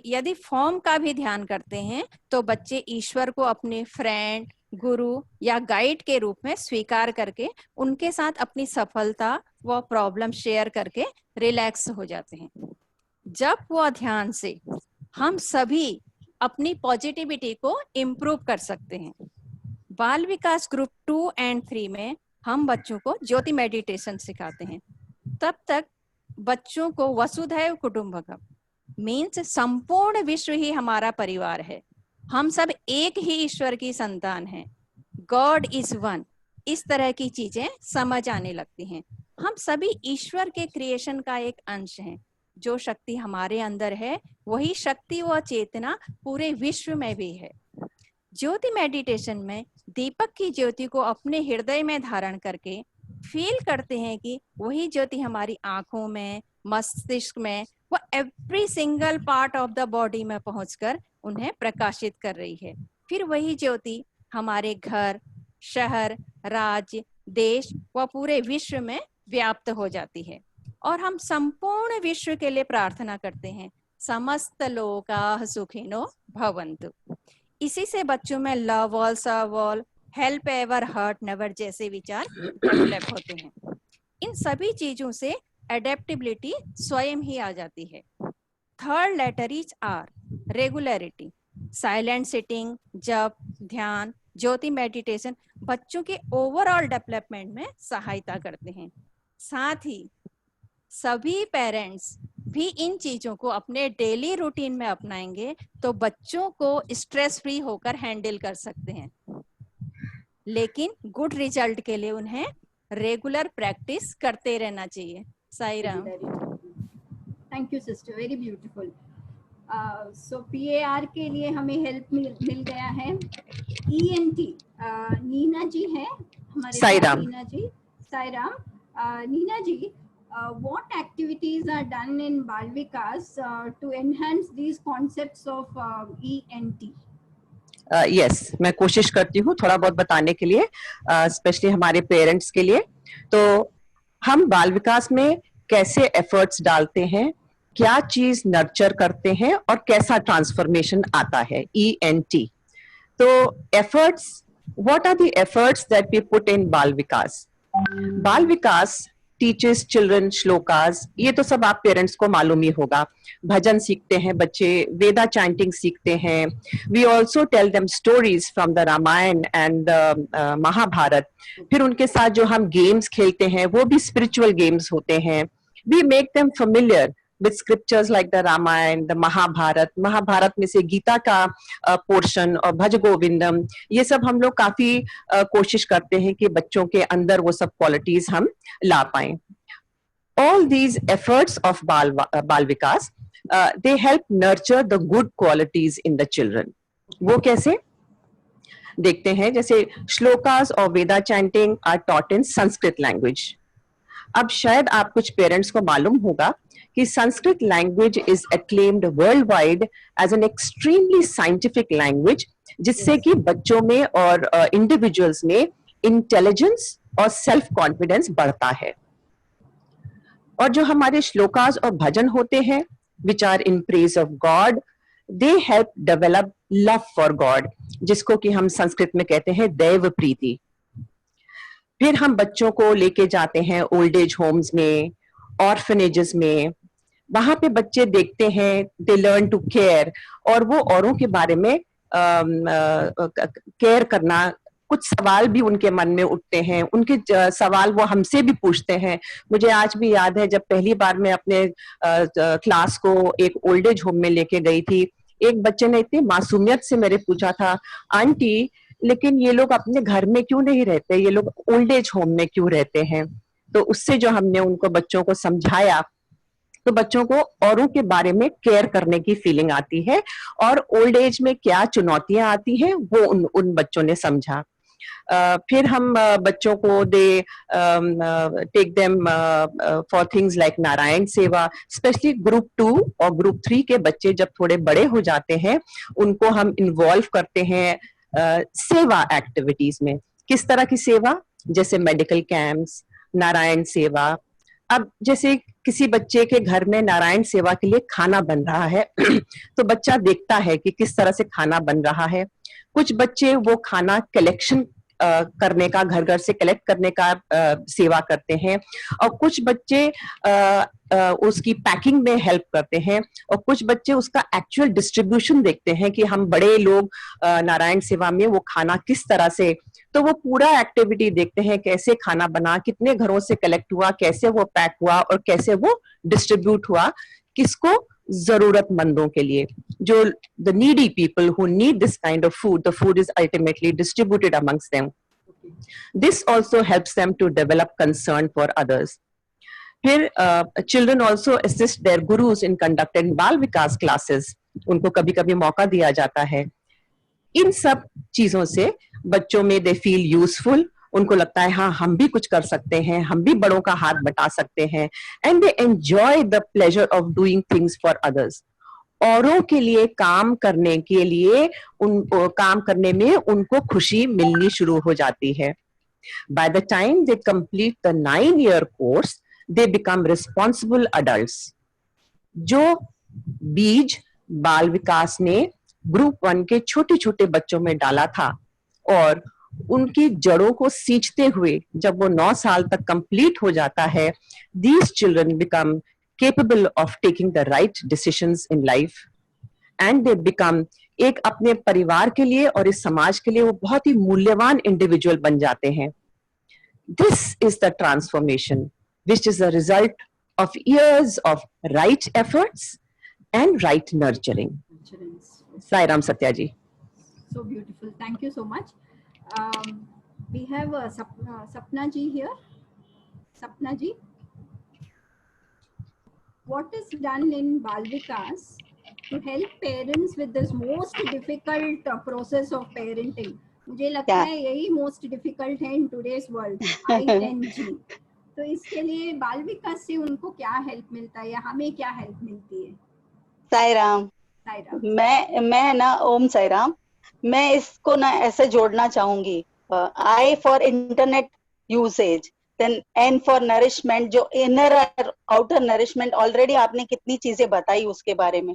यदि फॉर्म का भी ध्यान करते हैं तो बच्चे ईश्वर को अपने फ्रेंड, गुरु या गाइड के रूप में स्वीकार करके उनके साथ अपनी सफलता व प्रॉब्लम शेयर करके रिलैक्स हो जाते हैं. जब वह ध्यान से हम सभी अपनी पॉजिटिविटी को इम्प्रूव कर सकते हैं. बाल विकास ग्रुप 2 और 3 में हम बच्चों को ज्योति मेडिटेशन सिखाते हैं. तब तक बच्चों को वसुधैव कुटुंबकम मीन्स संपूर्ण विश्व ही हमारा परिवार है. हम सब एक ही ईश्वर की संतान हैं. God is one. इस तरह की चीजें समझ आने लगती हैं. हम सभी ईश्वर के क्रिएशन का एक अंश हैं. जो शक्ति हमारे अंदर है वही शक्ति व चेतना पूरे विश्व में भी है. ज्योति मेडिटेशन में दीपक की ज्योति को अपने हृदय में धारण करके फील करते हैं कि वही ज्योति हमारी आंखों में, मस्तिष्क में व every single part of the body में पहुंचकर उन्हें प्रकाशित कर रही है. फिर वही ज्योति हमारे घर, शहर, राज्य, देश व पूरे विश्व में व्याप्त हो जाती है. और हम संपूर्ण विश्व के लिए प्रार्थना करते हैं, समस्त लोकाः सुखिनो भवन्तु. इसी से बच्चों में love all, serve all, help ever, hurt never जैसे विचार डेवलप होते हैं. इन सभी चीजों से एडेप्टेबिलिटी स्वयं ही आ जाती है. Third letter is R, regularity. Silent sitting, जप, ध्यान, ज्योति मेडिटेशन बच्चों के ओवरऑल डेवलपमेंट में सहायता करते हैं. साथ ही सभी पेरेंट्स भी इन चीजों को अपने डेली रूटीन में अपनाएंगे तो बच्चों को स्ट्रेस फ्री होकर हैंडल कर सकते हैं. लेकिन गुड रिजल्ट के लिए उन्हें रेगुलर प्रैक्टिस करते रहना चाहिए. Sai Ram. Thank you sister, very beautiful. So PAR के लिए हमें हेल्प मिल गया है. ENT नीना जी है हमारे साथ. नीना जी, साई राम. नीना जी, what activities are done in Bal Vikas to enhance these concepts of ENT? Yes, मैं कोशिश करती हूँ थोड़ा बहुत बताने के लिए, स्पेशली हमारे पेरेंट्स के लिए. तो हम बाल विकास में कैसे एफर्ट्स डालते हैं, क्या चीज नर्चर करते हैं और कैसा ट्रांसफॉर्मेशन आता है, ENT. तो efforts, what are the efforts that we put in Bal Vikas? बाल विकास टीचर्स चिल्ड्रन श्लोकास, ये तो सब आप पेरेंट्स को मालूम ही होगा. भजन सीखते हैं बच्चे, वेदा चैंटिंग सीखते हैं. We also tell them stories from the Ramayan and Mahabharat. फिर उनके साथ जो हम गेम्स खेलते हैं वो भी स्पिरिचुअल गेम्स होते हैं. We make them familiar with scriptures like the Ramayana, the Mahabharata में से गीता का पोर्शन और भज गोविंदम, ये सब हम लोग काफी कोशिश करते हैं कि बच्चों के अंदर वो सब क्वालिटीज हम ला पाएं. All these efforts of Bal Vikas, they help nurture the good qualities in the children. वो कैसे? देखते हैं, जैसे श्लोकास और Veda chanting are taught in Sanskrit language. अब शायद आप कुछ पेरेंट्स को मालूम होगा कि Sanskrit language is acclaimed world wide as an extremely scientific language, जिससे कि बच्चों में और इंडिविजुअल्स में इंटेलिजेंस और सेल्फ कॉन्फिडेंस बढ़ता है। और जो हमारे श्लोकास और भजन होते हैं, which are in praise of God, they help develop love for God, जिसको कि हम संस्कृत में कहते हैं दैव प्रीति। फिर हम बच्चों को लेके जाते हैं ओल्ड एज होम्स में, ऑर्फनेजेस में। वहां पे बच्चे देखते हैं, दे लर्न टू केयर, और वो औरों के बारे में केयर करना। कुछ सवाल भी उनके मन में उठते हैं, उनके सवाल वो हमसे भी पूछते हैं। मुझे आज भी याद है, जब पहली बार मैं अपने क्लास को एक ओल्ड एज होम में लेके गई थी, एक बच्चे ने इतनी मासूमियत से मेरे पूछा था, आंटी लेकिन ये लोग अपने घर में क्यों नहीं रहते, ये लोग ओल्ड एज होम में क्यों रहते हैं? तो उससे जो हमने उनको बच्चों को समझाया, तो बच्चों को औरों के बारे में केयर करने की फीलिंग आती है, और ओल्ड एज में क्या चुनौतियां आती हैं वो उन बच्चों ने समझा। फिर हम बच्चों को they take them for things like Narayan Seva. Specially group 2 और ग्रुप 3 के बच्चे जब थोड़े बड़े हो जाते हैं, उनको हम इन्वॉल्व करते हैं सेवा एक्टिविटीज में। किस तरह की सेवा? जैसे मेडिकल कैंप्स, नारायण सेवा। अब जैसे किसी बच्चे के घर में नारायण सेवा के लिए खाना बन रहा है तो बच्चा देखता है कि किस तरह से खाना बन रहा है। कुछ बच्चे वो खाना कलेक्शन करने का, घर घर से कलेक्ट करने का सेवा करते हैं, और कुछ बच्चे उसकी पैकिंग में हेल्प करते हैं, और कुछ बच्चे उसका एक्चुअल डिस्ट्रीब्यूशन देखते हैं कि हम बड़े लोग नारायण सेवा में वो खाना किस तरह से, तो वो पूरा एक्टिविटी देखते हैं, कैसे खाना बना, कितने घरों से कलेक्ट हुआ, कैसे वो पैक हुआ और कैसे वो डिस्ट्रीब्यूट हुआ, किसको, जरूरतमंदों के लिए। जो the needy people who need this kind of food, the food is ultimately distributed amongst them. This also helps them to develop concern for others. फिर children also assist their gurus in conducting बाल विकास classes. उनको कभी कभी मौका दिया जाता है। इन सब चीजों से बच्चों में they feel useful, उनको लगता है हाँ हम भी कुछ कर सकते हैं, हम भी बड़ों का हाथ बटा सकते हैं, and they enjoy the pleasure of doing things for others. औरों के लिए काम करने के लिए काम करने में उनको खुशी मिलनी शुरू हो जाती है। By the time they complete the 9-year course, they become responsible adults. जो बीज बाल विकास ने ग्रुप 1 के छोटे छोटे बच्चों में डाला था, और उनकी जड़ों को सींचते हुए जब वो 9 साल तक कंप्लीट हो जाता है, these children become capable of taking the right decisions in life, and they become एक अपने परिवार के लिए और इस समाज के लिए वो बहुत ही मूल्यवान इंडिविजुअल बन जाते हैं। This is the transformation which is a result of years of right efforts and right nurturing. Sai Ram Satya ji. So beautiful. Thank you so much. We have Sapna ji here. Sapna ji, what is done in Bal Vikas to help parents with this most difficult process of parenting? मुझे लगता है यही most difficult है in today's world, ING. तो इसके लिए बाल विकास से उनको क्या हेल्प मिलता है या हमें क्या हेल्प मिलती है? साई राम। मैं ना, ओम साई राम, मैं इसको ना ऐसे जोड़ना चाहूंगी, I for internet usage, then N for nourishment, जो inner और outer nourishment, ऑलरेडी आपने कितनी चीजें बताई उसके बारे में,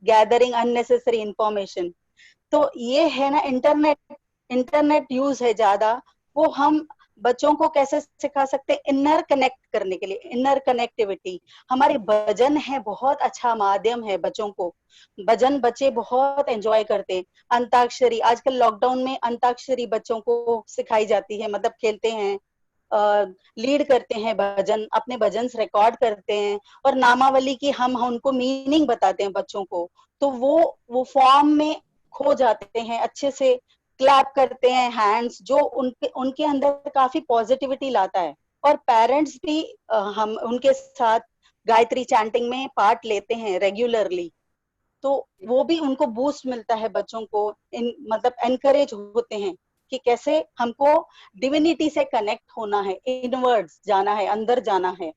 gathering unnecessary information, तो ये है ना इंटरनेट यूज है ज्यादा, वो हम बच्चों को कैसे सिखा सकते हैं इनर कनेक्ट करने के लिए, इनर कनेक्टिविटी। हमारे भजन है बहुत अच्छा माध्यम है बच्चों को, भजन बच्चे बहुत एंजॉय करते हैं। अंताक्षरी, आजकल लॉकडाउन में अंताक्षरी बच्चों को सिखाई जाती है, मतलब खेलते हैं, लीड करते हैं भजन, अपने भजन रिकॉर्ड करते हैं, और नामावली की हम उनको मीनिंग बताते हैं बच्चों को, तो वो फॉर्म में खो जाते हैं, अच्छे से क्लैप करते हैं हैंड्स, जो उनके अंदर काफी पॉजिटिविटी लाता है। और पेरेंट्स भी हम उनके साथ गायत्री चैंटिंग में पार्ट लेते हैं रेगुलरली, तो वो भी उनको बूस्ट मिलता है, बच्चों को मतलब एनकरेज होते हैं कि कैसे हमको डिविनिटी से कनेक्ट होना है, इनवर्ड्स जाना है, अंदर जाना है।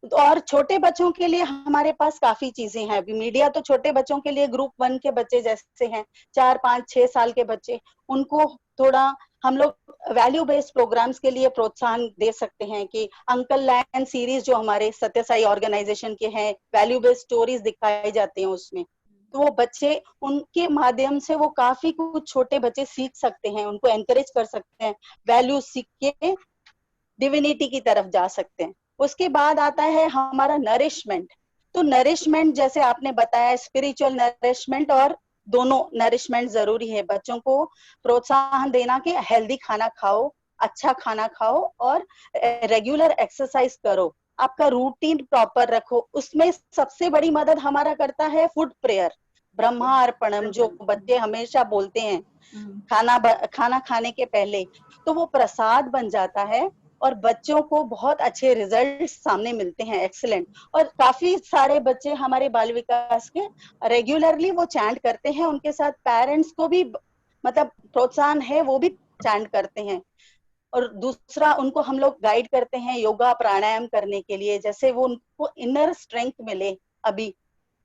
तो और छोटे बच्चों के लिए हमारे पास काफी चीजें हैं। अभी मीडिया तो छोटे बच्चों के लिए ग्रुप 1 के बच्चे जैसे हैं, 4, 5, 6 साल के बच्चे, उनको थोड़ा हम लोग वैल्यू बेस्ड प्रोग्राम्स के लिए प्रोत्साहन दे सकते हैं कि अंकल लैंड सीरीज जो हमारे सत्य साई ऑर्गेनाइजेशन के हैं, वैल्यू बेस्ड स्टोरीज दिखाए जाते हैं उसमें। तो वो बच्चे, उनके माध्यम से वो काफी कुछ छोटे बच्चे सीख सकते हैं, उनको एनकरेज कर सकते हैं, वैल्यू सीख के डिविनिटी की तरफ जा सकते हैं। उसके बाद आता है हमारा नरिशमेंट। तो नरिशमेंट जैसे आपने बताया, स्पिरिचुअल नरिशमेंट और दोनों नरिशमेंट जरूरी है। बच्चों को प्रोत्साहन देना कि हेल्दी खाना खाओ, अच्छा खाना खाओ और रेगुलर एक्सरसाइज करो, आपका रूटीन प्रॉपर रखो। उसमें सबसे बड़ी मदद हमारा करता है फूड प्रेयर, ब्रह्मा अर्पणम, जो बच्चे हमेशा बोलते हैं खाना खाने के पहले, तो वो प्रसाद बन जाता है और बच्चों को बहुत अच्छे रिजल्ट सामने मिलते हैं, एक्सीलेंट। और काफी सारे बच्चे हमारे बाल विकास के रेगुलरली वो चैंट करते हैं, उनके साथ पेरेंट्स को भी मतलब प्रोत्साहन है, वो भी चैंट करते हैं। और दूसरा, उनको हम लोग गाइड करते हैं योगा प्राणायाम करने के लिए, जैसे वो उनको इनर स्ट्रेंथ मिले। अभी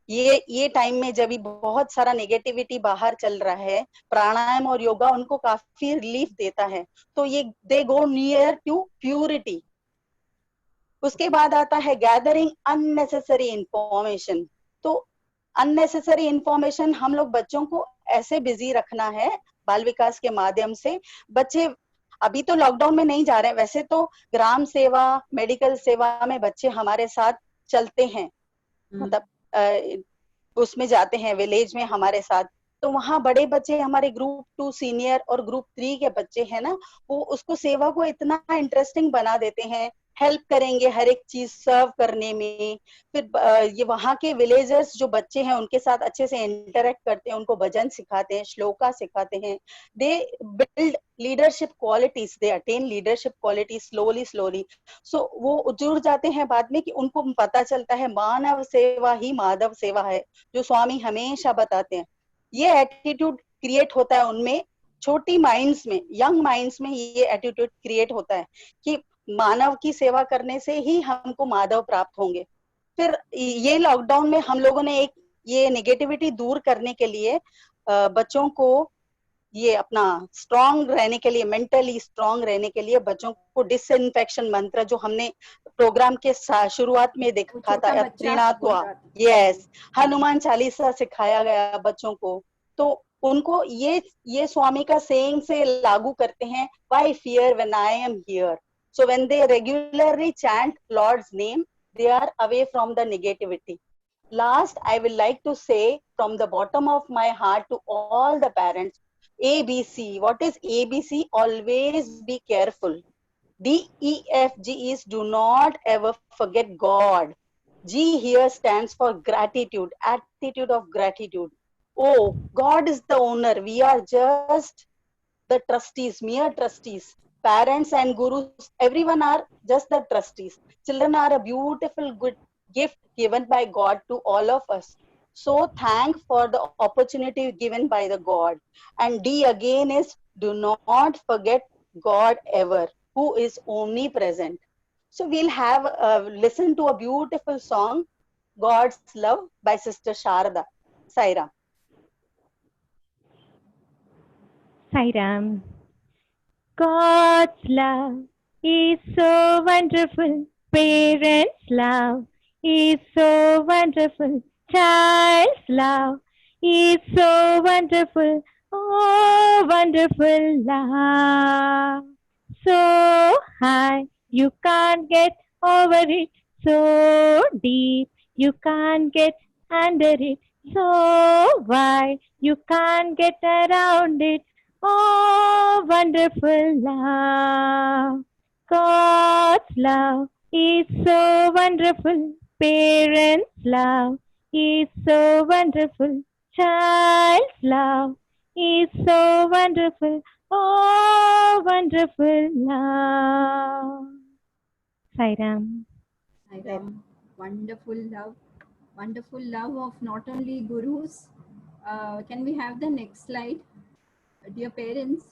ये टाइम में जब भी बहुत सारा नेगेटिविटी बाहर चल रहा है, प्राणायाम और योगा उनको काफी रिलीफ देता है। तो ये दे गो नियर टू प्यूरिटी। उसके बाद आता है गैदरिंग अननेसेसरी इंफॉर्मेशन। तो अननेसेसरी इंफॉर्मेशन हम लोग बच्चों को ऐसे बिजी रखना है बाल विकास के माध्यम से। बच्चे अभी तो लॉकडाउन में नहीं जा रहे हैं, वैसे तो ग्राम सेवा, मेडिकल सेवा में बच्चे हमारे साथ चलते हैं, मतलब उसमें जाते हैं विलेज में हमारे साथ। तो वहाँ बड़े बच्चे हमारे ग्रुप 2 सीनियर और ग्रुप 3 के बच्चे हैं ना, वो उसको सेवा को इतना इंटरेस्टिंग बना देते हैं, हेल्प करेंगे हर एक चीज सर्व करने में। फिर ये वहाँ के विलेजर्स जो बच्चे हैं उनके साथ अच्छे से इंटरेक्ट करते हैं, उनको भजन सिखाते हैं, श्लोका सिखाते हैं। They build leadership qualities, they attain leadership qualities slowly. So वो जुड़ जाते हैं बाद में कि उनको पता चलता है मानव सेवा ही माधव सेवा है, जो स्वामी हमेशा बताते हैं। ये एटीट्यूड क्रिएट होता है उनमें, छोटी माइंड्स में, यंग माइंड्स में ये एटीट्यूड क्रिएट होता है कि मानव की सेवा करने से ही हमको माधव प्राप्त होंगे। फिर ये लॉकडाउन में हम लोगों ने एक ये नेगेटिविटी दूर करने के लिए बच्चों को ये अपना स्ट्रांग रहने के लिए, मेंटली स्ट्रांग रहने के लिए बच्चों को डिसइंफेक्शन मंत्र जो हमने प्रोग्राम के शुरुआत में देखा था, त्रिनात्वा, यस, हनुमान चालीसा सिखाया गया बच्चों को। तो उनको ये स्वामी का सेइंग से लागू करते हैं, why fear when I am here. So when they regularly chant Lord's name, they are away from the negativity. Last, I will like to say from the bottom of my heart to all the parents, ABC. What is ABC? Always be careful. DEFG is do not ever forget God. G here stands for gratitude, attitude of gratitude. Oh, God is the owner. We are just the trustees, mere trustees. Parents and gurus, everyone are just the trustees. Children are a beautiful good gift given by God to all of us. So thank for the opportunity given by the God. And D again is do not forget God ever, who is omnipresent. So we'll have listen to a beautiful song, God's Love by Sister Sharda. Sairam. Sairam. God's love is so wonderful. Parents' love is so wonderful. Child's love is so wonderful. Oh, wonderful love. So high, you can't get over it. So deep, you can't get under it. So wide, you can't get around it. Oh, wonderful love. God's love is so wonderful. Parents' love is so wonderful. Child's love is so wonderful. Oh, wonderful love. Sairam. Wonderful love of not only gurus Can we have the next slide? Dear parents,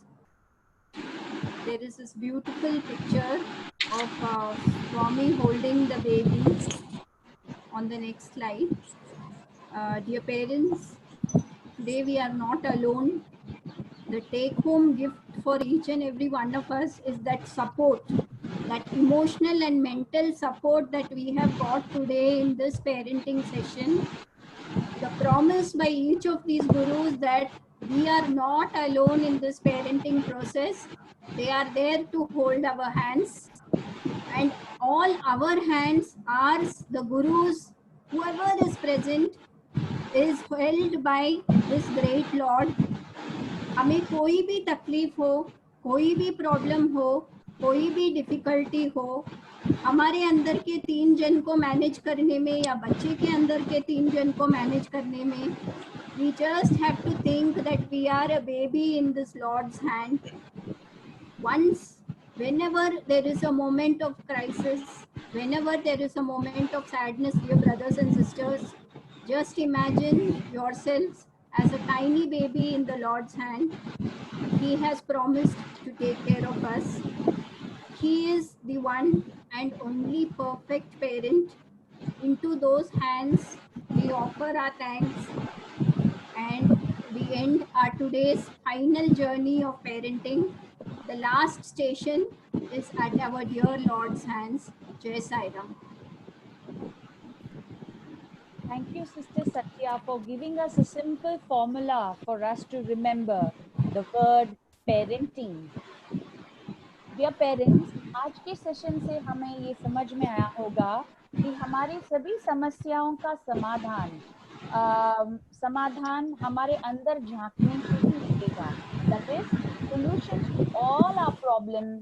there is this beautiful picture of Swami holding the baby on the next slide. Dear parents, today we are not alone. The take-home gift for each and every one of us is that support, that emotional and mental support that we have got today in this parenting session. The promise by each of these gurus that we are not alone in this parenting process. They are there to hold our hands, and all our hands, ours, the gurus, whoever is present, is held by this great Lord. हमें कोई भी तकलीफ हो, कोई भी problem हो, कोई भी डिफिकल्टी हो, हमारे अंदर के 3 जन को मैनेज करने में या बच्चे के अंदर के 3 जन को मैनेज करने में, we just have to think that we are a baby in this Lord's hand. Once, whenever there is a moment of crisis, whenever there is a moment of sadness, dear brothers and sisters, just imagine yourselves as a tiny baby in the Lord's hand. He has promised to take care of us. He is the one and only perfect parent. Into those hands, we offer our thanks, and we end our today's final journey of parenting. The last station is at our dear Lord's hands. Jai Sai Ram. Thank you, Sister Satya, for giving us a simple formula for us to remember the word parenting. Dear parents, आज के session से हमें ये समझ में आया होगा कि हमारी सभी समस्याओं का समाधान हमारे अंदर झांकने से ही मिलेगा. That is, solutions to all our problems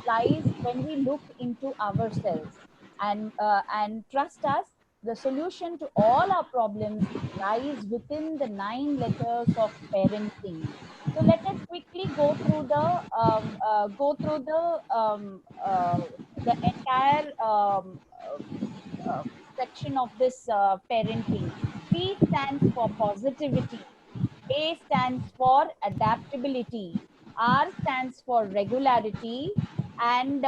lies when we look into ourselves, and trust us, the solution to all our problems lies within the 9 letters of parenting. So let us quickly go through the entire section of this parenting. P stands for positivity. A stands for adaptability. R stands for regularity, and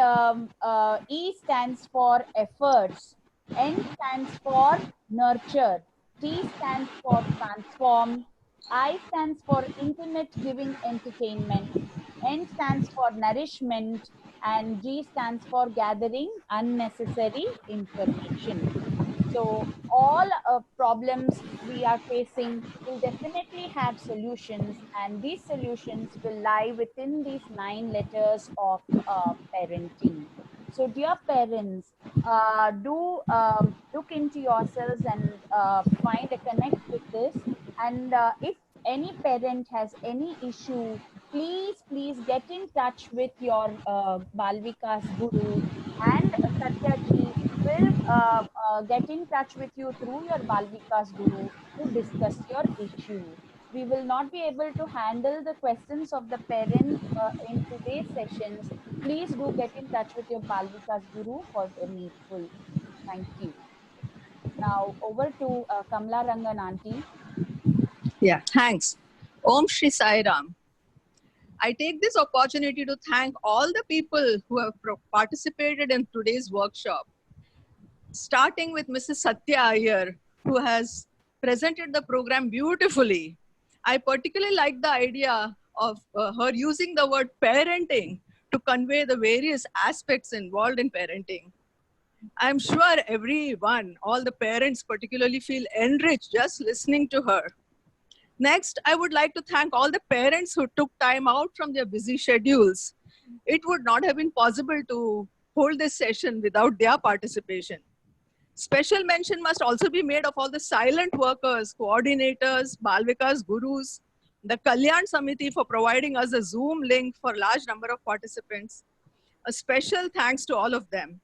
E stands for efforts. N stands for nurture. T stands for transform. I stands for intimate giving entertainment. N stands for nourishment, and G stands for gathering unnecessary information. So all problems we are facing will definitely have solutions, and these solutions will lie within these 9 letters of parenting. So dear parents, do look into yourselves and find a connect with this. And if any parent has any issue, please get in touch with your Balvikas Guru, and Satya ji will get in touch with you through your Balvikas Guru to discuss your issue. We will not be able to handle the questions of the parents in today's sessions. Please do get in touch with your Balvikas Guru for the needful. Thank you. Now over to Kamla Rangan auntie. Yeah, thanks. Om Shri Sai Ram. I take this opportunity to thank all the people who have participated in today's workshop, starting with Mrs. Satya Iyer, who has presented the program beautifully. I particularly like the idea of her using the word parenting to convey the various aspects involved in parenting. I'm sure everyone, all the parents particularly, feel enriched just listening to her. Next, I would like to thank all the parents who took time out from their busy schedules. It would not have been possible to hold this session without their participation. Special mention must also be made of all the silent workers, coordinators, Balvikas Gurus, the Kalyan Samiti for providing us a Zoom link for a large number of participants. A special thanks to all of them.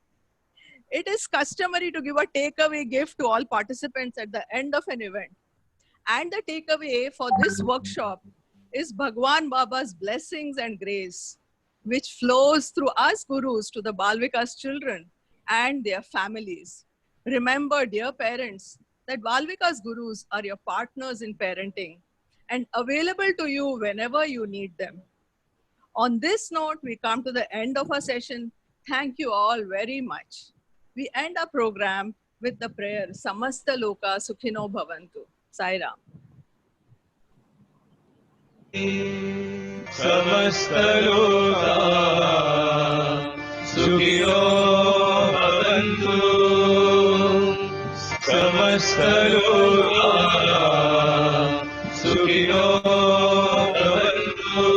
It is customary to give a takeaway gift to all participants at the end of an event. And the takeaway for this workshop is Bhagwan Baba's blessings and grace, which flows through us Gurus to the Balvikas children and their families. Remember, dear parents, that Balvikas Gurus are your partners in parenting. and available to you whenever you need them. On this note, we come to the end of our session. Thank you all very much. We end our program with the prayer, Samasta Loka Sukhino Bhavantu. Sai Ram. Samasta Loka Sukhino Bhavantu. Samasta Loka Sukhino Bhavantu.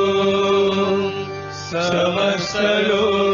Samasta Loka